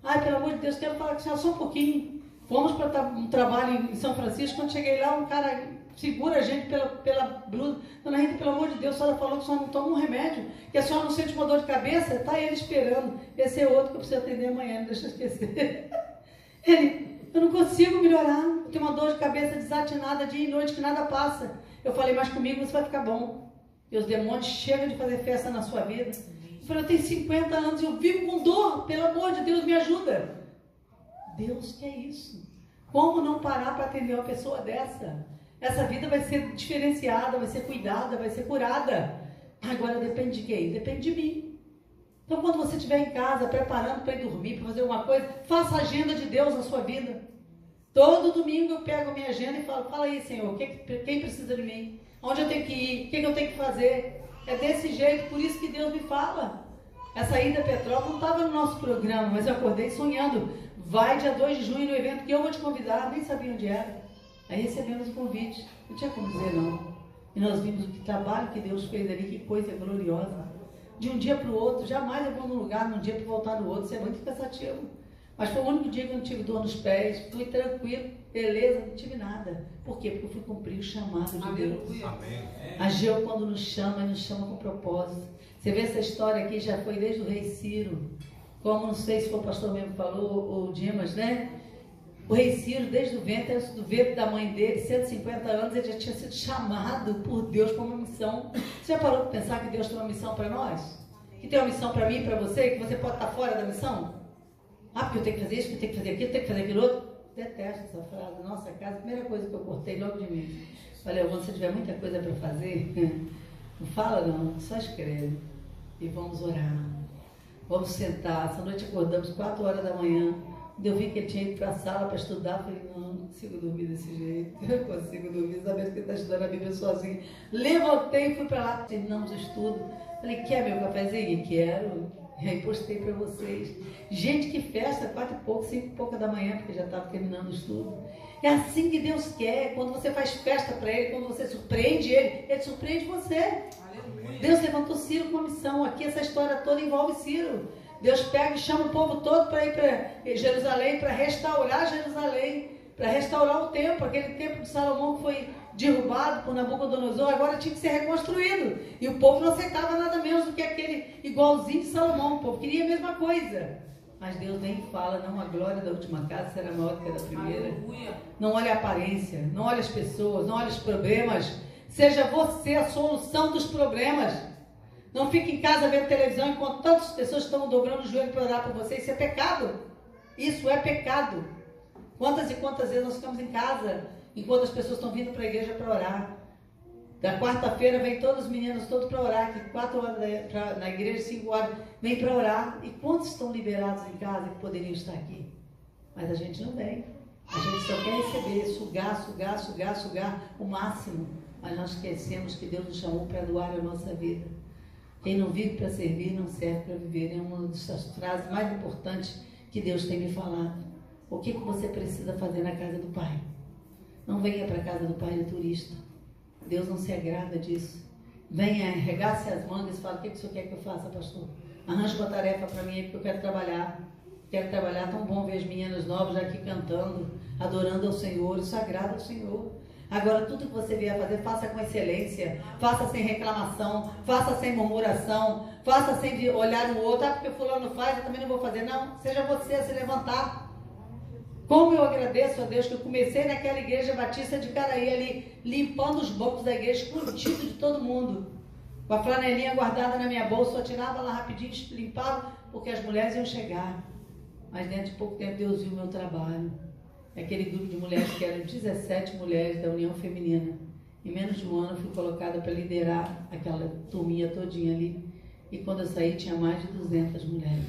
Ai, pelo amor de Deus, quero falar com a senhora só um pouquinho. Fomos para um trabalho em São Francisco, quando cheguei lá, um cara segura a gente pela blusa. Dona Rita, pelo amor de Deus, a senhora falou que a senhora não toma um remédio, que a senhora não sente uma dor de cabeça, está ele esperando. Esse é outro que eu preciso atender amanhã, não deixa eu esquecer. Ele, eu não consigo melhorar, eu tenho uma dor de cabeça desatinada dia e noite que nada passa. Eu falei, mas comigo você vai ficar bom. E os demônios chegam de fazer festa na sua vida. Eu falei, eu tenho 50 anos e eu vivo com dor, pelo amor de Deus, me ajuda. Deus quer isso. Como não parar para atender uma pessoa dessa? Essa vida vai ser diferenciada, vai ser cuidada, vai ser curada. Agora depende de quem? Depende de mim. Então quando você estiver em casa, preparando para ir dormir, para fazer alguma coisa, faça a agenda de Deus na sua vida. Todo domingo eu pego a minha agenda e falo, fala aí, Senhor, quem precisa de mim? Onde eu tenho que ir? O que eu tenho que fazer? É desse jeito, por isso que Deus me fala. Essa ida a Petrópolis não estava no nosso programa, mas eu acordei sonhando. Vai dia 2 de junho no evento que eu vou te convidar, nem sabia onde era. Aí recebemos o convite, não tinha como dizer não. E nós vimos o trabalho que Deus fez ali, que coisa gloriosa. De um dia para o outro, jamais eu vou num lugar, num dia para voltar no outro, isso é muito cansativo. Mas foi o único dia que eu não tive dor nos pés, fui tranquilo, beleza, não tive nada. Por quê? Porque eu fui cumprir o chamado de Deus. Amém. Ageu, quando nos chama com propósito. Você vê essa história aqui, já foi desde o rei Ciro. Como, não sei se foi o pastor mesmo que falou, ou o Dimas, né? O rei Ciro, desde o ventre da mãe dele, 150 anos, ele já tinha sido chamado por Deus para uma missão. Você já parou para pensar que Deus tem uma missão para nós? Que tem uma missão para mim e para você, que você pode estar fora da missão? Ah, porque eu tenho que fazer isso, porque eu tenho que fazer aquilo, eu tenho que fazer aquilo outro. Detesto essa frase. Nossa casa, a primeira coisa que eu cortei logo de mim. Falei, quando você tiver muita coisa para fazer, não fala não, só escreve. E vamos orar. Vamos sentar. Essa noite acordamos 4 horas da manhã. Quando eu vi que ele tinha ido para a sala para estudar, falei, não consigo dormir desse jeito. Eu não consigo dormir, sabendo que ele está estudando a Bíblia sozinho. Levantei e fui para lá, terminamos o estudo. Falei, quer meu cafezinho? Quero. E aí postei para vocês. Gente, que festa, 4 e pouco, 5 e pouca da manhã, porque já estava terminando o estudo. É assim que Deus quer, quando você faz festa para Ele, quando você surpreende Ele surpreende você. Aleluia. Deus levantou Ciro com uma missão. Aqui essa história toda envolve Ciro. Deus pega e chama o povo todo para ir para Jerusalém, para restaurar Jerusalém, para restaurar o templo, aquele templo de Salomão que foi derrubado por Nabucodonosor, agora tinha que ser reconstruído. E o povo não aceitava nada menos do que aquele igualzinho de Salomão. O povo queria a mesma coisa. Mas Deus vem e fala, não, a glória da última casa será maior do que a da primeira. Aleluia. Não olhe a aparência, não olhe as pessoas, não olhe os problemas. Seja você a solução dos problemas. Não fique em casa vendo televisão enquanto tantas pessoas estão dobrando o joelho para orar por você. Isso é pecado. Isso é pecado. Quantas e quantas vezes nós ficamos em casa enquanto as pessoas estão vindo para a igreja para orar. Da quarta-feira vem todos os meninos todos para orar, que 4 horas na igreja, 5 horas, vem para orar. E quantos estão liberados em casa que poderiam estar aqui? Mas a gente não vem. A gente só quer receber, sugar o máximo. Mas nós esquecemos que Deus nos chamou para doar a nossa vida. Quem não vive para servir, não serve para viver. É uma das frases mais importantes que Deus tem me falado. O que você precisa fazer na casa do Pai? Não venha para a casa do Pai de turista. Deus não se agrada disso. Venha, arregace as mangas e fala, o que o senhor quer que eu faça, pastor? Arranje uma tarefa para mim aí, porque eu quero trabalhar quero trabalhar, tão bom ver as meninas novas já aqui cantando, adorando ao Senhor, isso agrada ao Senhor. Agora, tudo que você vier fazer, faça com excelência, faça sem reclamação, faça sem murmuração, faça sem olhar no outro, porque fulano faz, eu também não vou fazer. Não, seja você a se levantar. Como eu agradeço a Deus que eu comecei naquela igreja batista de Caraí ali, limpando os bancos da igreja, escondido de todo mundo, com a flanelinha guardada na minha bolsa, eu tirava lá rapidinho, limpava, porque as mulheres iam chegar. Mas dentro de pouco tempo Deus viu o meu trabalho. Aquele grupo de mulheres que eram 17 mulheres da União Feminina. Em menos de um ano eu fui colocada para liderar aquela turminha todinha ali. E quando eu saí tinha mais de 200 mulheres.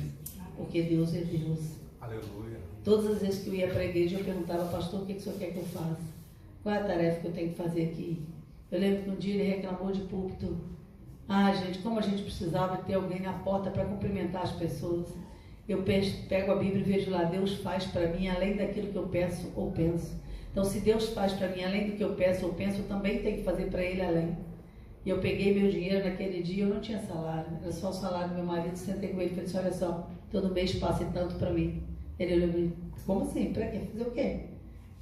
Porque Deus é Deus. Aleluia. Todas as vezes que eu ia para a igreja eu perguntava, pastor, o que o senhor quer que eu faça? Qual é a tarefa que eu tenho que fazer aqui? Eu lembro que um dia ele reclamou de púlpito. Ah, gente, como a gente precisava ter alguém na porta para cumprimentar as pessoas. Eu pego a Bíblia e vejo lá, Deus faz para mim além daquilo que eu peço ou penso. Então, se Deus faz para mim além do que eu peço ou penso, eu também tenho que fazer para Ele além. E eu peguei meu dinheiro naquele dia, eu não tinha salário, era só o salário do meu marido, sentei com ele e falei assim, olha só, todo mês passe tanto para mim. Ele olhou para mim, como assim? Para quê? Fazer o quê?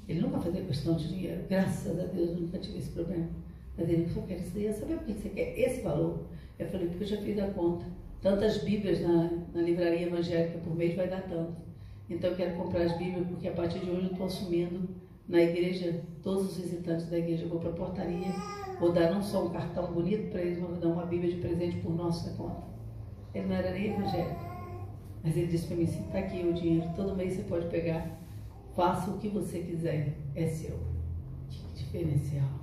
Ele nunca fazia questão de dinheiro, graças a Deus, eu nunca tive esse problema. Mas ele falou, eu queria saber por que você quer esse valor. Eu falei, porque eu já fiz a conta. Tantas Bíblias na livraria evangélica por mês vai dar tanto. Então eu quero comprar as Bíblias, porque a partir de hoje eu estou assumindo na igreja, todos os visitantes da igreja, eu vou para a portaria, vou dar não só um cartão bonito para eles, mas vou dar uma Bíblia de presente por nossa conta. Ele não era nem evangélico, mas ele disse para mim, está aqui o dinheiro, todo mês você pode pegar, faça o que você quiser, é seu. Que diferencial,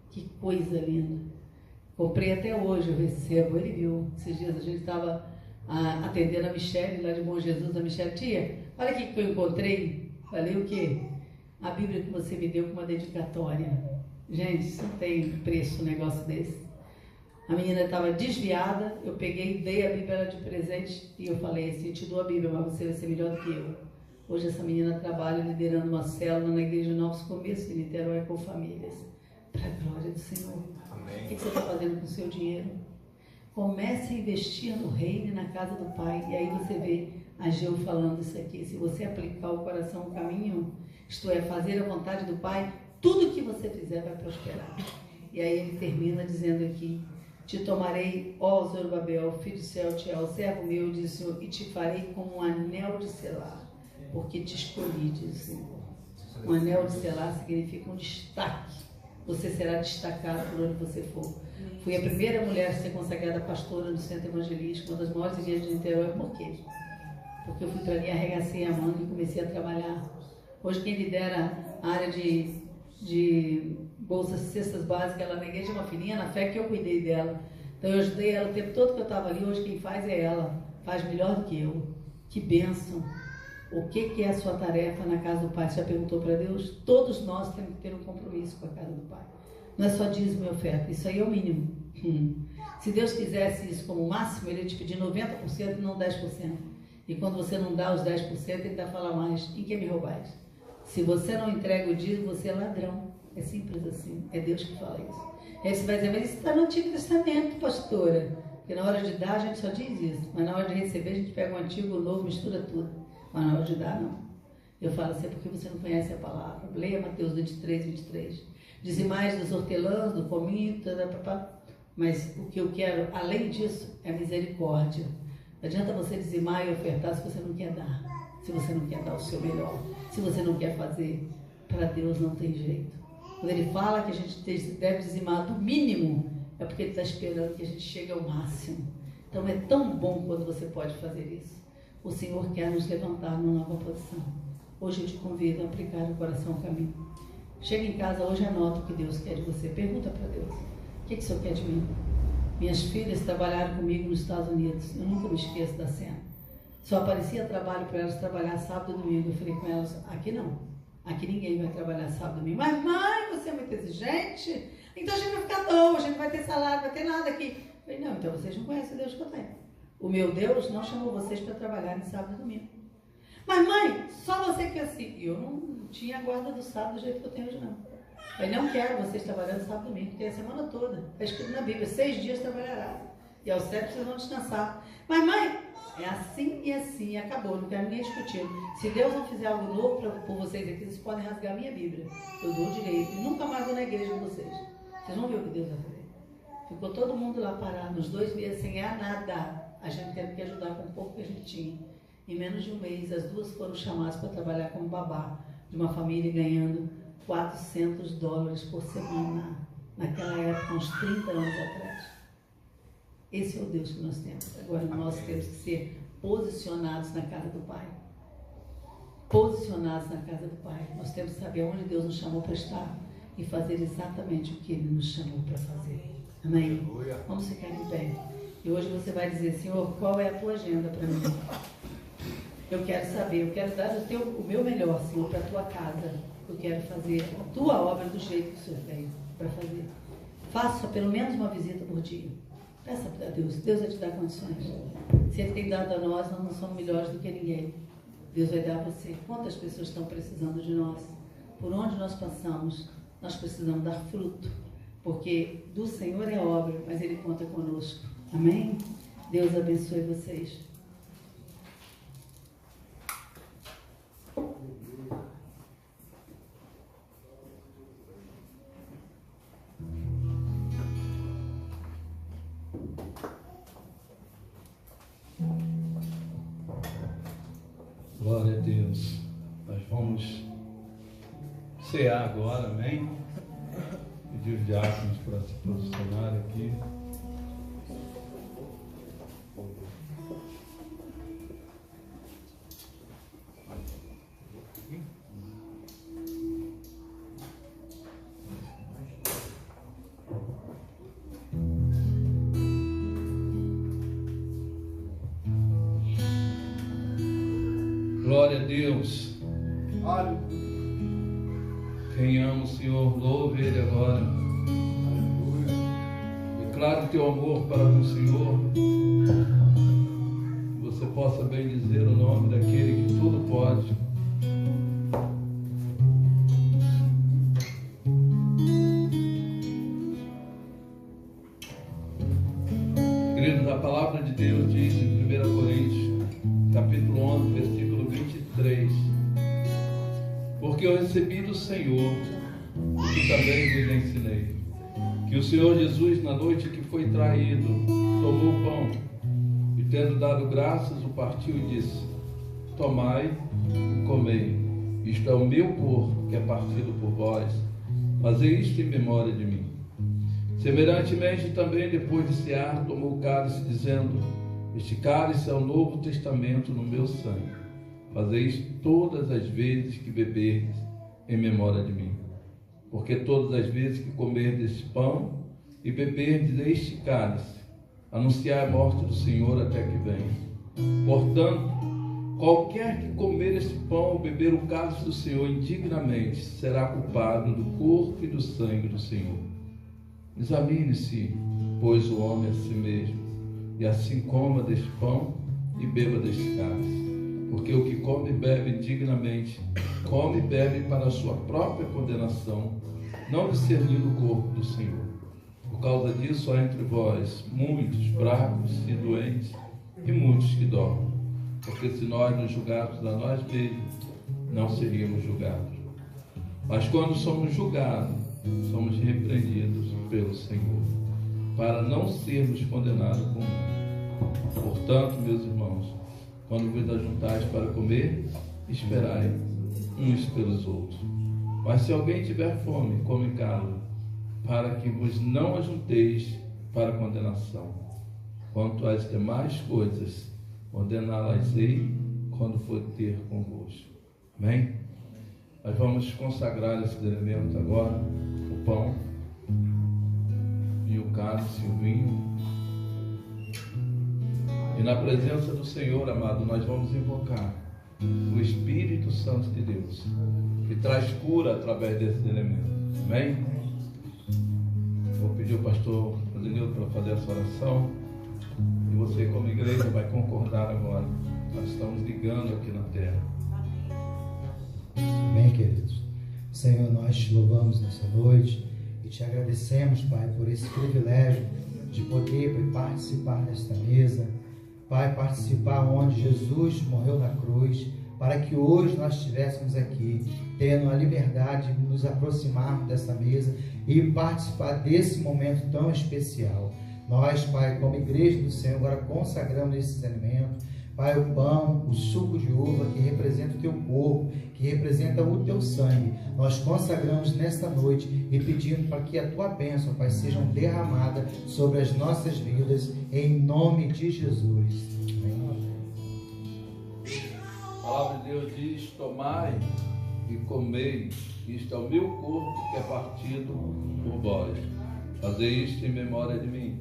que coisa linda. Comprei até hoje, eu recebo, ele viu. Esses dias a gente estava atendendo a Michele, lá de Bom Jesus, a Michele, tia, olha aqui que eu encontrei. Falei o quê? A Bíblia que você me deu com uma dedicatória. Gente, isso não tem preço um negócio desse. A menina estava desviada, eu peguei, dei a Bíblia de presente e eu falei assim, te dou a Bíblia, mas você vai ser melhor do que eu. Hoje essa menina trabalha liderando uma célula na Igreja Novos Começos, em Niterói, com famílias. Para a glória do Senhor. Amém. O que você está fazendo com o seu dinheiro? Comece a investir no reino e na casa do Pai. E aí você vê a Geu falando isso aqui. Se você aplicar o coração no caminho, isto é, fazer a vontade do Pai, tudo que você fizer vai prosperar. E aí ele termina dizendo aqui, te tomarei, ó Zorobabel, filho de Sealtiel, servo meu, diz o Senhor, e te farei como um anel de selar, porque te escolhi, diz o Senhor. Um anel de selar significa um destaque. Você será destacado por onde você for. Fui a primeira mulher a ser consagrada pastora no Centro Evangelístico, uma das maiores igrejas de Niterói. Por quê? Porque eu fui para ali, arregacei a mão e comecei a trabalhar. Hoje quem lidera a área de bolsas, cestas básicas lá na igreja é uma filhinha, na fé que eu cuidei dela. Então eu ajudei ela o tempo todo que eu estava ali. Hoje quem faz é ela. Faz melhor do que eu. Que bênção. O que é a sua tarefa na casa do Pai? Você já perguntou para Deus? Todos nós temos que ter um compromisso com a casa do Pai. Não é só dízimo e oferta, isso aí é o mínimo. Se Deus quisesse isso como máximo, Ele ia te pedir 90% e não 10%. E quando você não dá os 10%, Ele ainda fala mais, em que me roubais? Se você não entrega o dízimo, você é ladrão. É simples assim, é Deus que fala isso. Aí você vai dizer, mas isso está no Antigo Testamento, pastora. Porque na hora de dar, a gente só diz isso. Mas na hora de receber, a gente pega o Antigo, o Novo, mistura tudo. Mas na hora de dar, não. Eu falo assim, é porque você não conhece a palavra. Leia Mateus 23, 23. Dizimais dos hortelãs, do cominho, mas o que eu quero, além disso, é misericórdia. Não adianta você dizimar e ofertar se você não quer dar. Se você não quer dar o seu melhor. Se você não quer fazer, para Deus não tem jeito. Quando Ele fala que a gente deve dizimar do mínimo, é porque Ele está esperando que a gente chegue ao máximo. Então é tão bom quando você pode fazer isso. O Senhor quer nos levantar numa nova posição. Hoje eu te convido a aplicar o coração ao caminho. Chega em casa, hoje anota o que Deus quer de você. Pergunta para Deus, o que o Senhor quer de mim? Minhas filhas trabalharam comigo nos Estados Unidos. Eu nunca me esqueço da cena. Só aparecia trabalho para elas trabalhar sábado e domingo. Eu falei com elas, aqui não. Aqui ninguém vai trabalhar sábado e domingo. Mas mãe, você é muito exigente. Então a gente vai ficar tão, a gente não vai ter salário, não vai ter nada aqui. Eu falei, não, então vocês não conhecem o Deus que eu tenho. O meu Deus não chamou vocês para trabalhar no sábado e domingo. Mas mãe, só você que é assim. E eu não tinha a guarda do sábado do jeito que eu tenho hoje não. Eu não quero vocês trabalhando sábado e domingo, tem a semana toda. Está escrito na Bíblia, 6 dias trabalhará. E aos 7 vocês vão descansar. Mas mãe, É assim e assim, acabou, não quero ninguém discutindo. Se Deus não fizer algo novo por vocês aqui, vocês podem rasgar a minha Bíblia. Eu dou direito. E nunca mais vou na igreja com vocês. Vocês vão ver o que Deus vai fazer. Ficou todo mundo lá parado, uns 2 meses sem ganhar nada. A gente teve que ajudar com o pouco que a gente tinha. Em menos de um mês, as duas foram chamadas para trabalhar como babá de uma família ganhando $400 por semana. Naquela época, uns 30 anos atrás. Esse é o Deus que nós temos. Agora nós temos que ser posicionados na casa do Pai. Posicionados na casa do Pai. Nós temos que saber onde Deus nos chamou para estar e fazer exatamente o que Ele nos chamou para fazer. Amém? Vamos ficar em pé. E hoje você vai dizer, Senhor, qual é a tua agenda para mim? Eu quero saber, eu quero dar o meu melhor, Senhor, para a tua casa. Eu quero fazer a tua obra do jeito que o Senhor tem para fazer. Faça pelo menos uma visita por dia. Peça para Deus, Deus vai te dar condições. Se Ele tem dado a nós, nós não somos melhores do que ninguém. Deus vai dar a você. Quantas pessoas estão precisando de nós? Por onde nós passamos, nós precisamos dar fruto. Porque do Senhor é obra, mas Ele conta conosco. Amém? Deus abençoe vocês. Glória a Deus. Nós vamos cear agora, amém? Pedir os diáconos para se posicionar aqui. Glória a Deus. Quem ama o Senhor, louve Ele agora. Declare teu amor para com o Senhor. Que você possa bem dizer o nome daquele que tudo pode. Queridos, a palavra de Deus diz em 1 Coríntios, capítulo 11, versículo 23: porque eu recebi do Senhor o que também vos ensinei, que o Senhor Jesus, na noite que foi traído, tomou o pão e, tendo dado graças, o partiu e disse: tomai e comei, isto é o meu corpo que é partido por vós, fazei isto em memória de mim. Semelhantemente também, depois de cear, tomou o cálice, dizendo: este cálice é o novo testamento no meu sangue. Fazeis todas as vezes que beberdes em memória de mim. Porque todas as vezes que comerdes este pão e beberdes este cálice, anunciai a morte do Senhor até que venha. Portanto, qualquer que comer este pão ou beber o cálice do Senhor indignamente será culpado do corpo e do sangue do Senhor. Examine-se, pois, o homem a si mesmo, e assim coma deste pão e beba deste cálice. Porque o que come e bebe indignamente, come e bebe para a sua própria condenação, não discernindo o corpo do Senhor. Por causa disso há entre vós muitos fracos e doentes, e muitos que dormem. Porque se nós nos julgássemos a nós mesmos, não seríamos julgados. Mas quando somos julgados, somos repreendidos pelo Senhor, para não sermos condenados com o mundo. Portanto, meus irmãos, quando vos ajuntais para comer, esperai uns pelos outros. Mas se alguém tiver fome, come calo, para que vos não ajunteis para condenação. Quanto às demais coisas, ordená-las-ei quando for ter convosco. Amém? Nós vamos consagrar esses elementos agora, o pão e o cálice, o vinho. E na presença do Senhor, amado, nós vamos invocar o Espírito Santo de Deus, que traz cura através desses elementos. Amém? Vou pedir ao pastor Adenildo para fazer essa oração. E você, como igreja, vai concordar agora. Nós estamos ligando aqui na terra. Amém, queridos? Senhor, nós te louvamos nessa noite e te agradecemos, Pai, por esse privilégio de poder participar desta mesa, Pai, participar onde Jesus morreu na cruz, para que hoje nós estivéssemos aqui, tendo a liberdade de nos aproximarmos dessa mesa e participar desse momento tão especial. Nós, Pai, como igreja do Senhor, agora consagramos esses alimentos. Pai, o pão, o suco de uva que representa o teu corpo, que representa o teu sangue, nós consagramos nesta noite e pedimos para que a tua bênção, Pai, sejam derramadas sobre as nossas vidas, em nome de Jesus. Amém. A palavra de Deus diz: tomai e comei, isto é o meu corpo que é partido por vós. Fazei isto em memória de mim.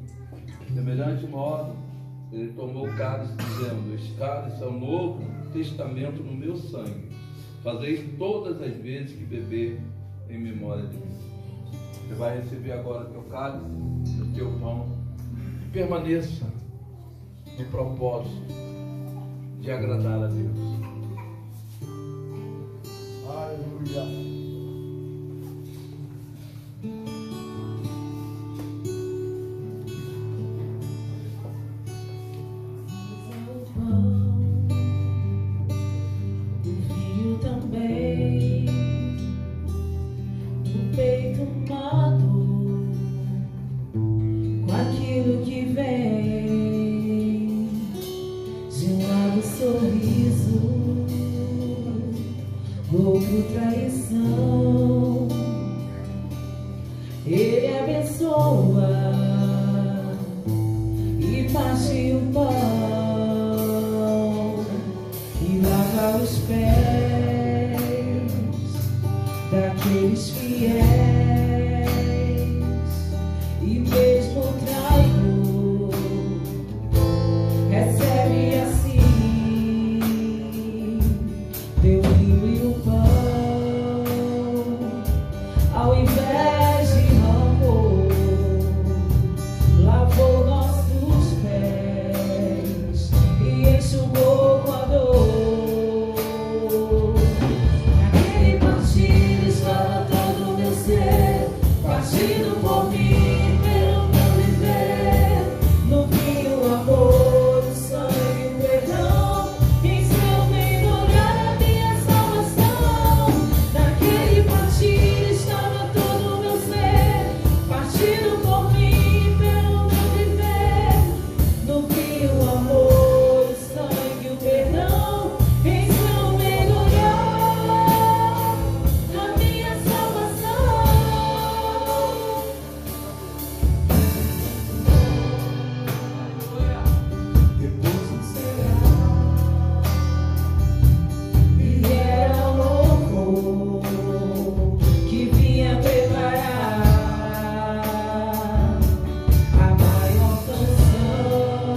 De semelhante modo, ele tomou o cálice, dizendo: este cálice é o novo testamento no meu sangue. Fazei todas as vezes que beber em memória de mim. Você vai receber agora o teu cálice, o teu pão, e permaneça no propósito de agradar a Deus. Aleluia. Traição, ele abençoa e parte o pão e lava os pés daqueles fiéis, e mesmo o traidor recebe assim teu vinho e o pão. Ao invés de rancor, lavou nossos pés e enxugou com a dor. Naquele partido estava todo o meu ser, partido por mim, pelo meu viver. No vinho, o amor, o sangue, o perdão, em seu mergulhar a minha salvação. Naquele partido estava todo o meu ser, partido por mim, pelo meu viver. No vinho, o amor, o sangue, o perdão, em seu mergulhar a minha salvação. Depois será e era louco que vinha preparar a maior canção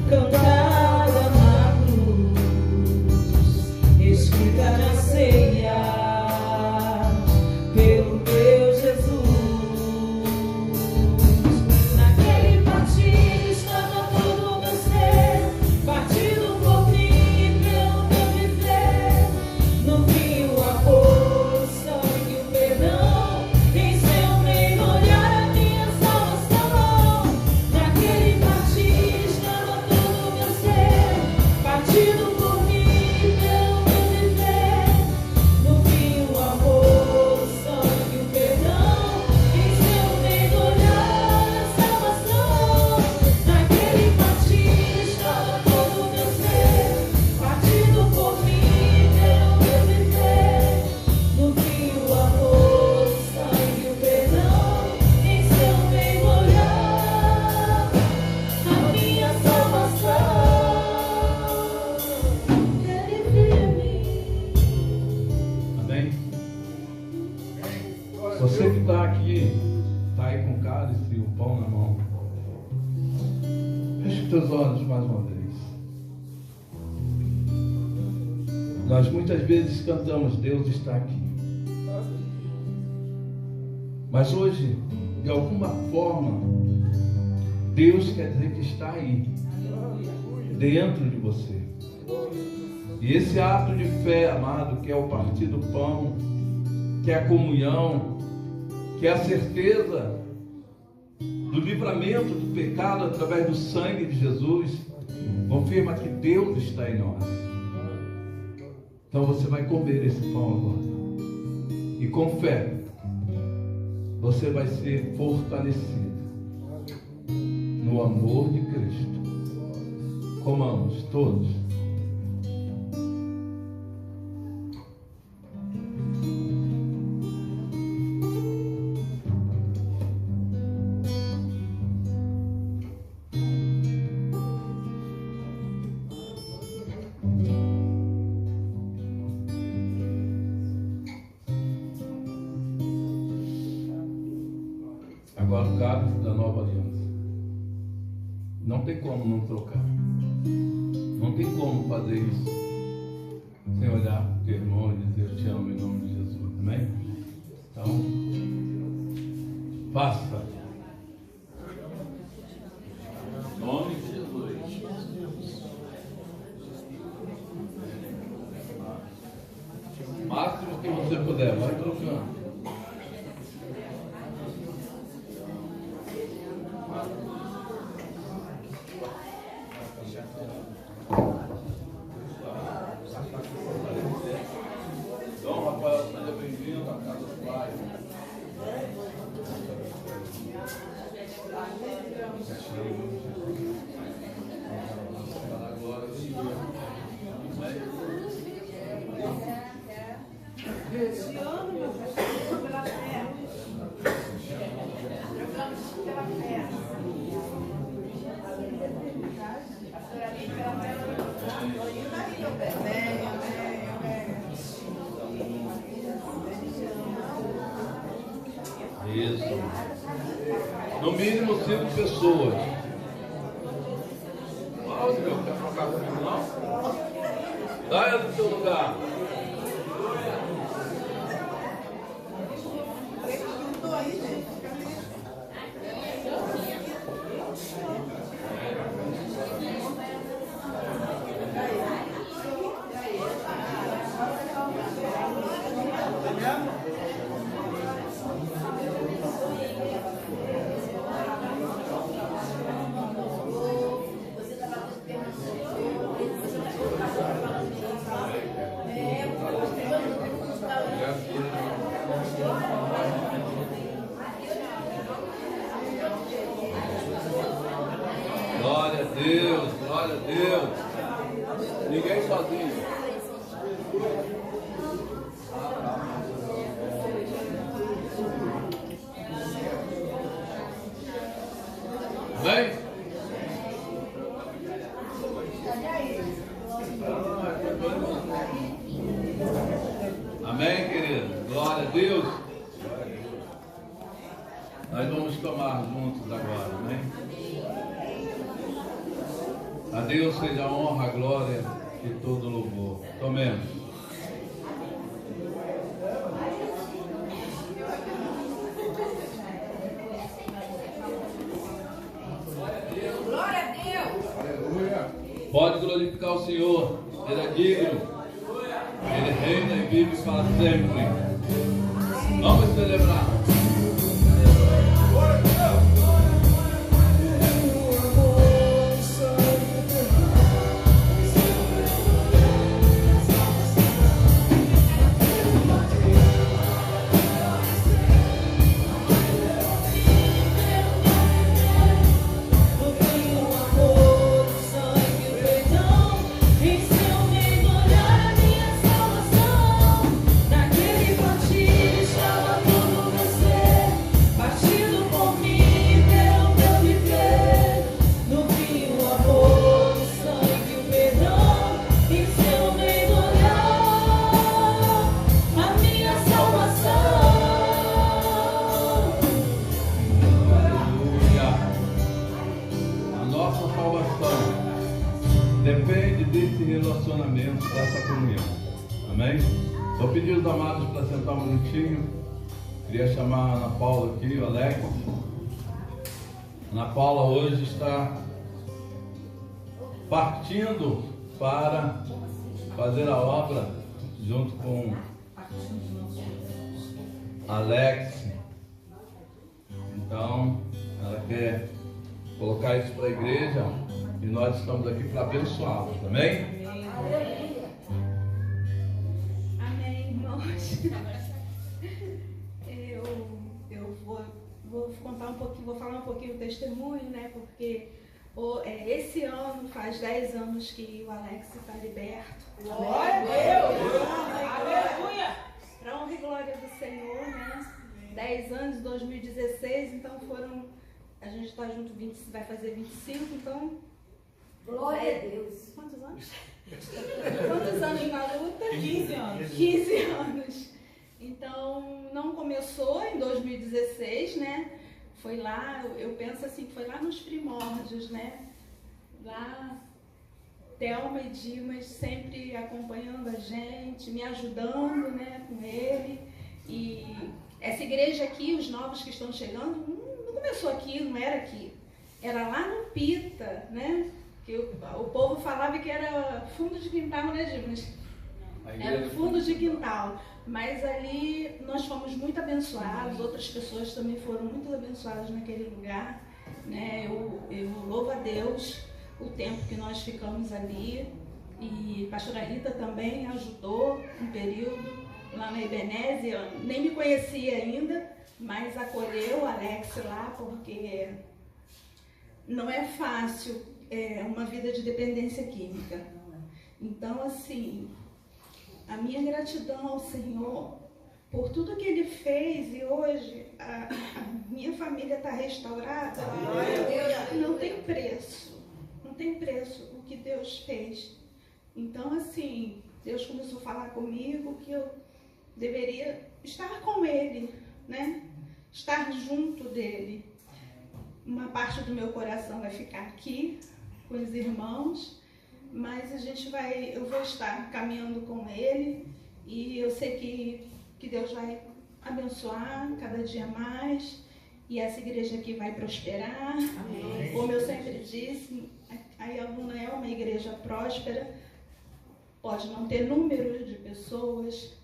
cantada na cruz, escrita na ceia pelo meu Jesus. Naquele partido estava todo o meu ser, partido por mim, pelo meu viver. No vinho, o amor, o sangue, o perdão, em seu mergulhar a minha salvação. Naquele partido estava todo o meu ser, partido por mim, pelo meu viver. No vinho, o amor, o sangue, o perdão, em seu mergulhar a salvação. Naquele partido estava todo o meu ser, partido por mim, pelo meu viver. No vinho, o amor, o sangue, o perdão, em seu mergulhar a minha salvação. Ele firme. Amém? Você que está aqui, está aí com o cálice e o pão na mão, feche os teus olhos mais uma vez. Nós muitas vezes cantamos: Deus está aqui. Mas hoje, de alguma forma, Deus quer dizer que está aí, dentro de você. E esse ato de fé, amado, que é o partir do pão, que é a comunhão, que é a certeza do livramento do pecado através do sangue de Jesus, confirma que Deus está em nós. Então você vai comer esse pão agora. E com fé, você vai ser fortalecido no amor de Cristo. Comamos todos. Agora o cálice da nova aliança. Não tem como não trocar. Não tem como fazer isso sem olhar para o teu irmão e dizer: eu te amo em nome de Jesus. Amém? Então, faça. Em nome de Jesus. O máximo que você puder, vai trocando. Então, Rafael, seja bem-vindo à casa do Pai. Para a glória de Deus. Esse ano, meu Deus, pela fé. Trocamos pela fé. Isso. No mínimo 5 pessoas. Cláudio, quer trocar comigo não? Saia do seu lugar. Glória a Deus, glória a Deus. Ninguém sozinho. Vem. Amém, querido. Glória a Deus. Nós vamos tomar juntos agora, amém? A Deus seja a honra, a glória e todo louvor. Tomemos. Glória a Deus. Aleluia. Pode glorificar o Senhor. Ele é digno. Ele reina e vive para sempre. Vamos celebrar. Naquele partido estava todo você. relacionamento, dessa comunhão. Amém? Vou pedir os amados para sentar um minutinho. Queria chamar a Ana Paula aqui, o Alex. Ana Paula hoje está partindo para fazer a obra junto com Alex. Então, Ela quer colocar isso para a igreja e nós estamos aqui para abençoá-los, amém? Amém, irmãos. Eu vou contar um pouquinho, vou falar um pouquinho do testemunho, né? Porque esse ano faz 10 anos que o Alex está liberto. Glória a Deus! Aleluia! Para honra e glória do Senhor, né? 10 anos, 2016, então a gente está junto, vai fazer 25, então... Glória a Deus. Quantos anos? Quantos anos na luta? 15 anos. 15 anos. Então, não começou em 2016, né? Foi lá, eu penso assim, foi lá nos primórdios, né? Lá, Thelma e Dimas sempre acompanhando a gente, me ajudando, né, com ele. E essa igreja aqui, os novos que estão chegando, não começou aqui, não era aqui. Era lá no Pita, né? Que o povo falava que era fundo de quintal, né, Dimas? Era fundo de quintal. Mas ali nós fomos muito abençoados, outras pessoas também foram muito abençoadas naquele lugar, né? Eu louvo a Deus o tempo que nós ficamos ali, e a pastora Rita também ajudou um período lá na Ebenezer, nem me conhecia ainda, mas acolheu o Alex lá, porque não é fácil uma vida de dependência química. Então, assim, a minha gratidão ao Senhor por tudo que Ele fez, e hoje a minha família está restaurada, não tem preço, não tem preço o que Deus fez. Então, assim, Deus começou a falar comigo que eu deveria estar com Ele, né? Estar junto dEle. Uma parte do meu coração vai ficar aqui com os irmãos, mas eu vou estar caminhando com Ele, e eu sei que Deus vai abençoar cada dia mais, e essa igreja aqui vai prosperar. Amém. Como eu sempre disse, a Iabuna é uma igreja próspera, pode não ter número de pessoas,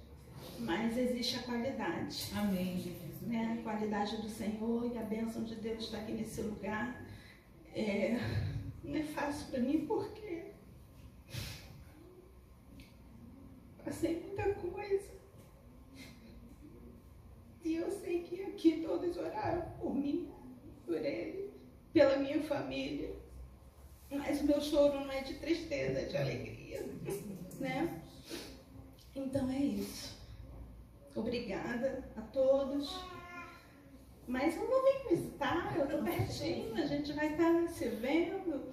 mas existe a qualidade. Amém, Jesus. Né? A qualidade do Senhor e a bênção de Deus está aqui nesse lugar. Não é fácil para mim, porque passei muita coisa. E eu sei que aqui todos oraram por mim, por ele, pela minha família. Mas o meu choro não é de tristeza, é de alegria, né? Então é isso. Obrigada a todos. Mas eu vou vir visitar, eu estou pertinho, a gente vai estar se vendo.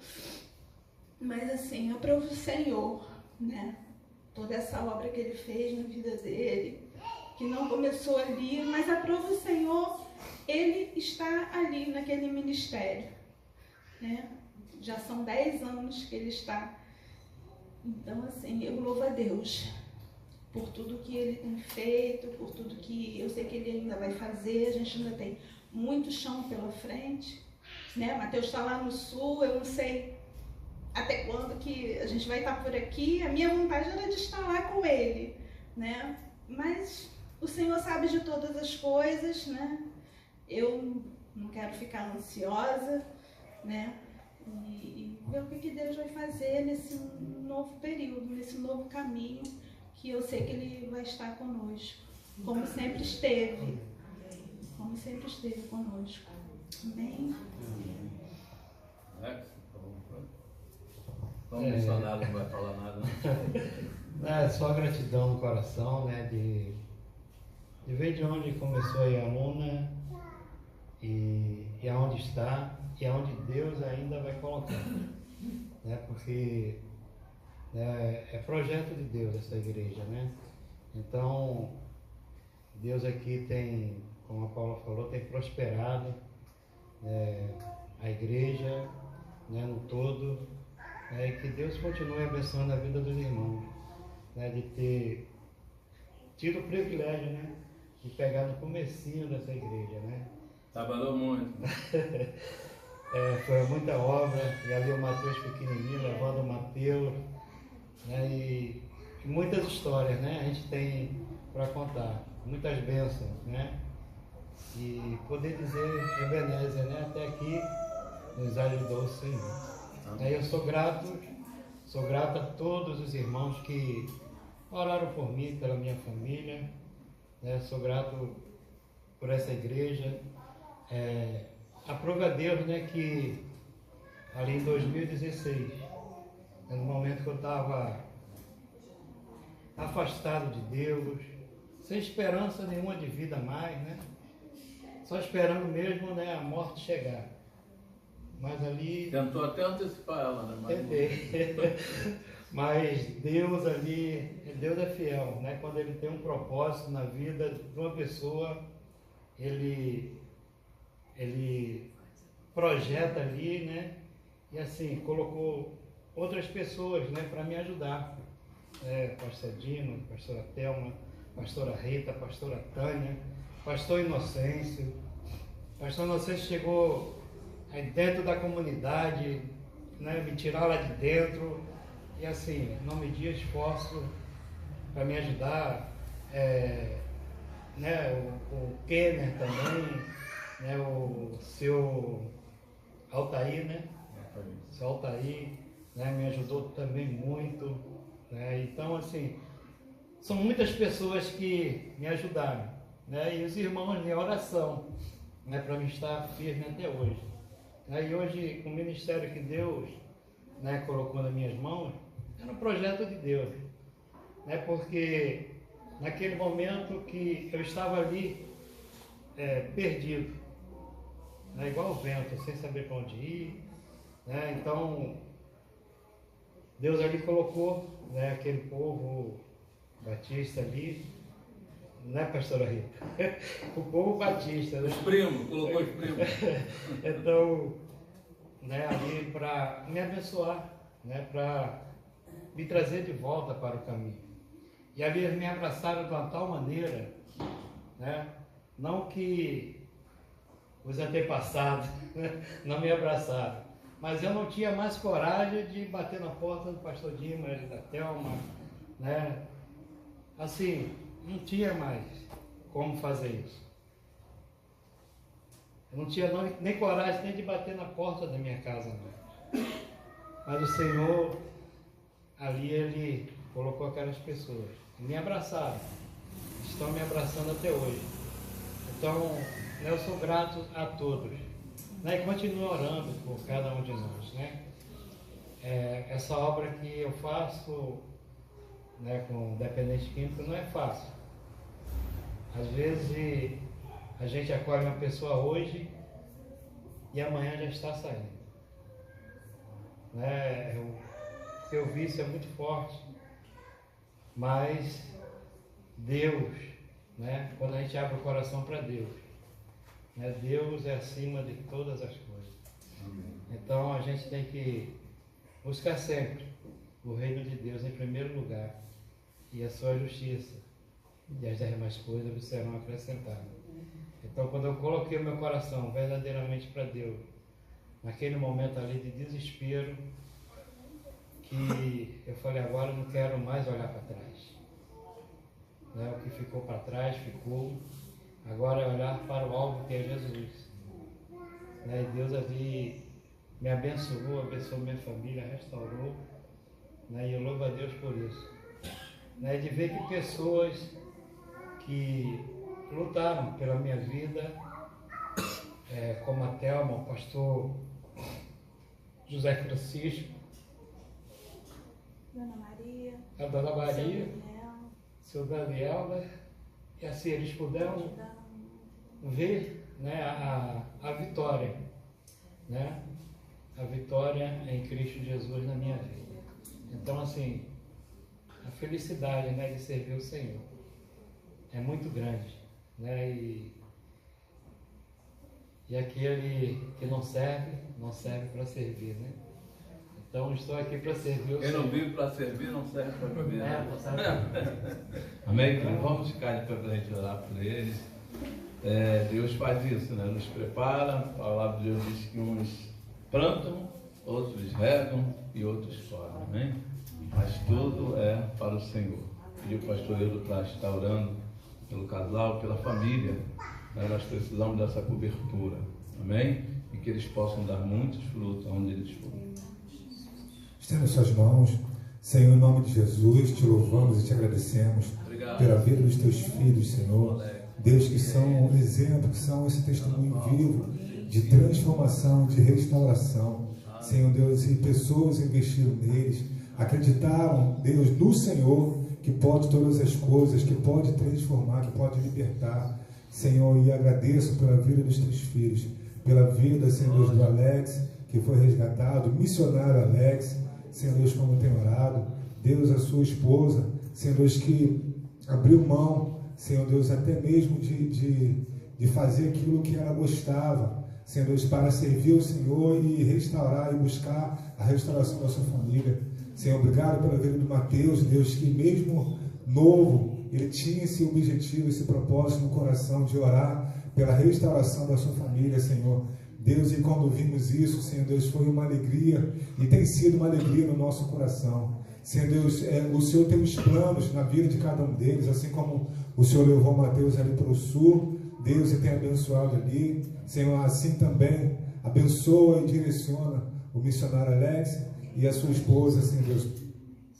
Mas assim, aprovo o Senhor, né? Toda essa obra que Ele fez na vida dele, que não começou ali, mas aprovo o Senhor, Ele está ali naquele ministério, né? Já são 10 anos que Ele está. Então assim, eu louvo a Deus por tudo que Ele tem feito, por tudo que eu sei que Ele ainda vai fazer. A gente ainda tem muito chão pela frente, né? Mateus está lá no sul, eu não sei até quando que a gente vai estar por aqui. A minha vontade era de estar lá com Ele, né? Mas o Senhor sabe de todas as coisas, né? Eu não quero ficar ansiosa, né? E ver o que Deus vai fazer nesse novo período, nesse novo caminho, que eu sei que Ele vai estar conosco, como sempre esteve conosco. Amém? Não, missionário não vai falar nada, não. É só gratidão no coração, né? De ver de onde começou a Iamuna e aonde está e aonde Deus ainda vai colocar, né? Porque é projeto de Deus essa igreja, né? Então Deus aqui tem, como a Paula falou, tem prosperado a igreja, né, no todo, e que Deus continue abençoando a vida dos irmãos, né, de ter tido o privilégio, né, de pegar no comecinho dessa igreja, né? Trabalhou muito. Foi muita obra, e ali o Mateus pequenininho, levando o Mateus, né, e muitas histórias, né, a gente tem para contar, muitas bênçãos, né? e poder dizer Ebenezer, né? Até aqui nos ajudou o Senhor. Aí eu sou grato a todos os irmãos que oraram por mim, pela minha família, né? Sou grato por essa igreja. Aprovo a Deus, né, que ali em 2016, no momento que eu estava afastado de Deus, sem esperança nenhuma de vida mais, né? Só esperando mesmo, né, a morte chegar. Mas ali... Tentou até antecipar ela, né? Tentei. Mas Deus ali, Deus é fiel, né? Quando Ele tem um propósito na vida de uma pessoa, Ele projeta ali, né? E assim, colocou outras pessoas, né, para me ajudar. Pastor Dino, pastora Thelma, pastora Rita, pastora Tânia, pastor Inocêncio. Pastor Inocêncio chegou aí dentro da comunidade, né, me tirar lá de dentro. E assim, não media esforço para me ajudar. Né, o Kenner também, né, o seu Altair, né? O seu Altair, né, me ajudou também muito. Né? Então, assim, são muitas pessoas que me ajudaram, né? E os irmãos em oração, né, para me estar firme até hoje. Né? E hoje, o ministério que Deus, né, colocou nas minhas mãos, era um projeto de Deus, né? Porque naquele momento que eu estava ali, perdido, né? Igual o vento, sem saber para onde ir, né? Então, Deus ali colocou, né, aquele povo batista ali, né, pastora Rita? O povo batista, né? Os primos, colocou os primos. Então, né, ali para me abençoar, né, para me trazer de volta para o caminho. E ali eles me abraçaram de uma tal maneira, né, não que os antepassados não me abraçaram, mas eu não tinha mais coragem de bater na porta do pastor Dimas, da Thelma, né? Assim, não tinha mais como fazer isso. Eu não tinha nem coragem nem de bater na porta da minha casa, não. Mas o Senhor, ali Ele colocou aquelas pessoas, me abraçaram, estão me abraçando até hoje. Então, eu sou grato a todos. Né, e continuo orando por cada um de nós, né? Essa obra que eu faço, né, com dependente químico não é fácil. Às vezes a gente acolhe uma pessoa hoje e amanhã já está saindo. Né? O seu vício é muito forte, mas Deus, né, quando a gente abre o coração para Deus, né, Deus é acima de todas as coisas. Amém. Então a gente tem que buscar sempre o reino de Deus em primeiro lugar e a sua justiça, e as demais coisas lhe serão acrescentadas. Então, quando eu coloquei o meu coração verdadeiramente para Deus, naquele momento ali de desespero, que eu falei, agora eu não quero mais olhar para trás. Né? O que ficou para trás, ficou. Agora é olhar para o alvo que é Jesus. Né? E Deus ali me abençoou minha família, restaurou. Né? E eu louvo a Deus por isso. Né? De ver que pessoas que lutaram pela minha vida, como a Thelma, o pastor José Francisco, Dona Maria, a Dona Maria, seu Daniel, seu Daniel, né? E assim eles puderam ver, né, a vitória, né? A vitória em Cristo Jesus na minha vida. Então, assim, a felicidade, né, de servir o Senhor é muito grande, né? E aquele que não serve para servir, né? Então, estou aqui para servir o Senhor. Quem não vive para servir, não serve para viver. Não serve. Amém? Então, vamos ficar de pé para a gente orar por eles. Deus faz isso, né? Nos prepara. A palavra de Deus diz que uns plantam, outros regam e outros colhem. Amém? Mas tudo é para o Senhor. E o pastor Eudo está orando pelo casal, pela família, Mas nós precisamos dessa cobertura. Amém? E que eles possam dar muitos frutos onde eles forem. Estenda suas mãos. Senhor, em nome de Jesus, te louvamos e te agradecemos. Obrigado. Pela vida dos teus filhos, Senhor. Deus, que são um exemplo, que são esse testemunho vivo de transformação, de restauração. Senhor Deus, e pessoas investiram neles, acreditaram, Deus, no Senhor, que pode todas as coisas, que pode transformar, que pode libertar. Senhor, e agradeço pela vida dos teus filhos, pela vida, Senhor Deus, do Alex, que foi resgatado, missionário Alex, Senhor Deus, como tem orado, Deus, a sua esposa, Senhor Deus, que abriu mão, Senhor Deus, até mesmo de fazer aquilo que ela gostava, Senhor Deus, para servir o Senhor e restaurar e buscar a restauração da sua família. Senhor, obrigado pela vida do Mateus, Deus, que mesmo novo, ele tinha esse objetivo, esse propósito no coração de orar pela restauração da sua família, Senhor. Deus, e quando vimos isso, Senhor Deus, foi uma alegria e tem sido uma alegria no nosso coração. Senhor Deus, o Senhor tem os planos na vida de cada um deles, assim como o Senhor levou Mateus ali para o sul, Deus, e tem abençoado ali. Senhor, assim também abençoa e direciona o missionário Alex e a sua esposa, Senhor Deus.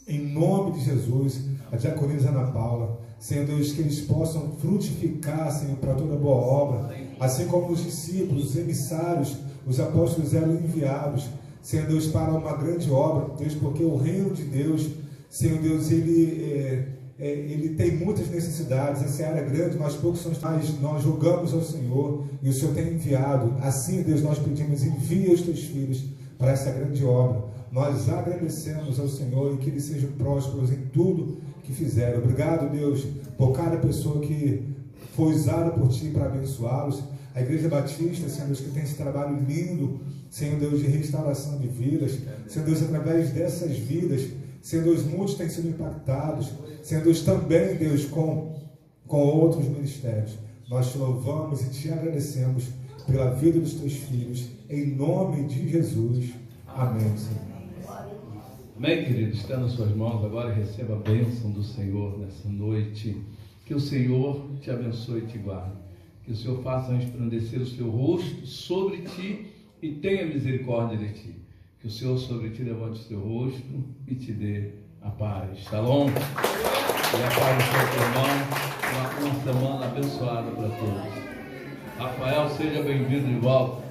Em nome de Jesus, a diaconisa Ana Paula, Senhor Deus, que eles possam frutificar, Senhor, para toda boa obra, assim como os discípulos, os emissários, os apóstolos eram enviados, Senhor Deus, para uma grande obra, Deus, porque o reino de Deus, Senhor Deus, ele tem muitas necessidades, essa área é grande, mas poucos são, mas nós jogamos ao Senhor e o Senhor tem enviado. Assim, Deus, nós pedimos, envia os teus filhos para essa grande obra. Nós agradecemos ao Senhor e que eles sejam prósperos em tudo que fizeram. Obrigado, Deus, por cada pessoa que foi usada por Ti para abençoá-los. A Igreja Batista, Senhor Deus, que tem esse trabalho lindo, Senhor Deus, de restauração de vidas. Senhor Deus, através dessas vidas, Senhor Deus, muitos têm sido impactados. Senhor Deus, também, Deus, com outros ministérios. Nós te louvamos e te agradecemos pela vida dos teus filhos. Em nome de Jesus. Amém, Senhor. Amém, querido? Estenda nas suas mãos agora e receba a bênção do Senhor nessa noite. Que o Senhor te abençoe e te guarde. Que o Senhor faça resplandecer o seu rosto sobre ti e tenha misericórdia de ti. Que o Senhor sobre ti levante o seu rosto e te dê a paz. Shalom. E a paz do seu irmão. Uma semana abençoada para todos. Rafael, seja bem-vindo de volta.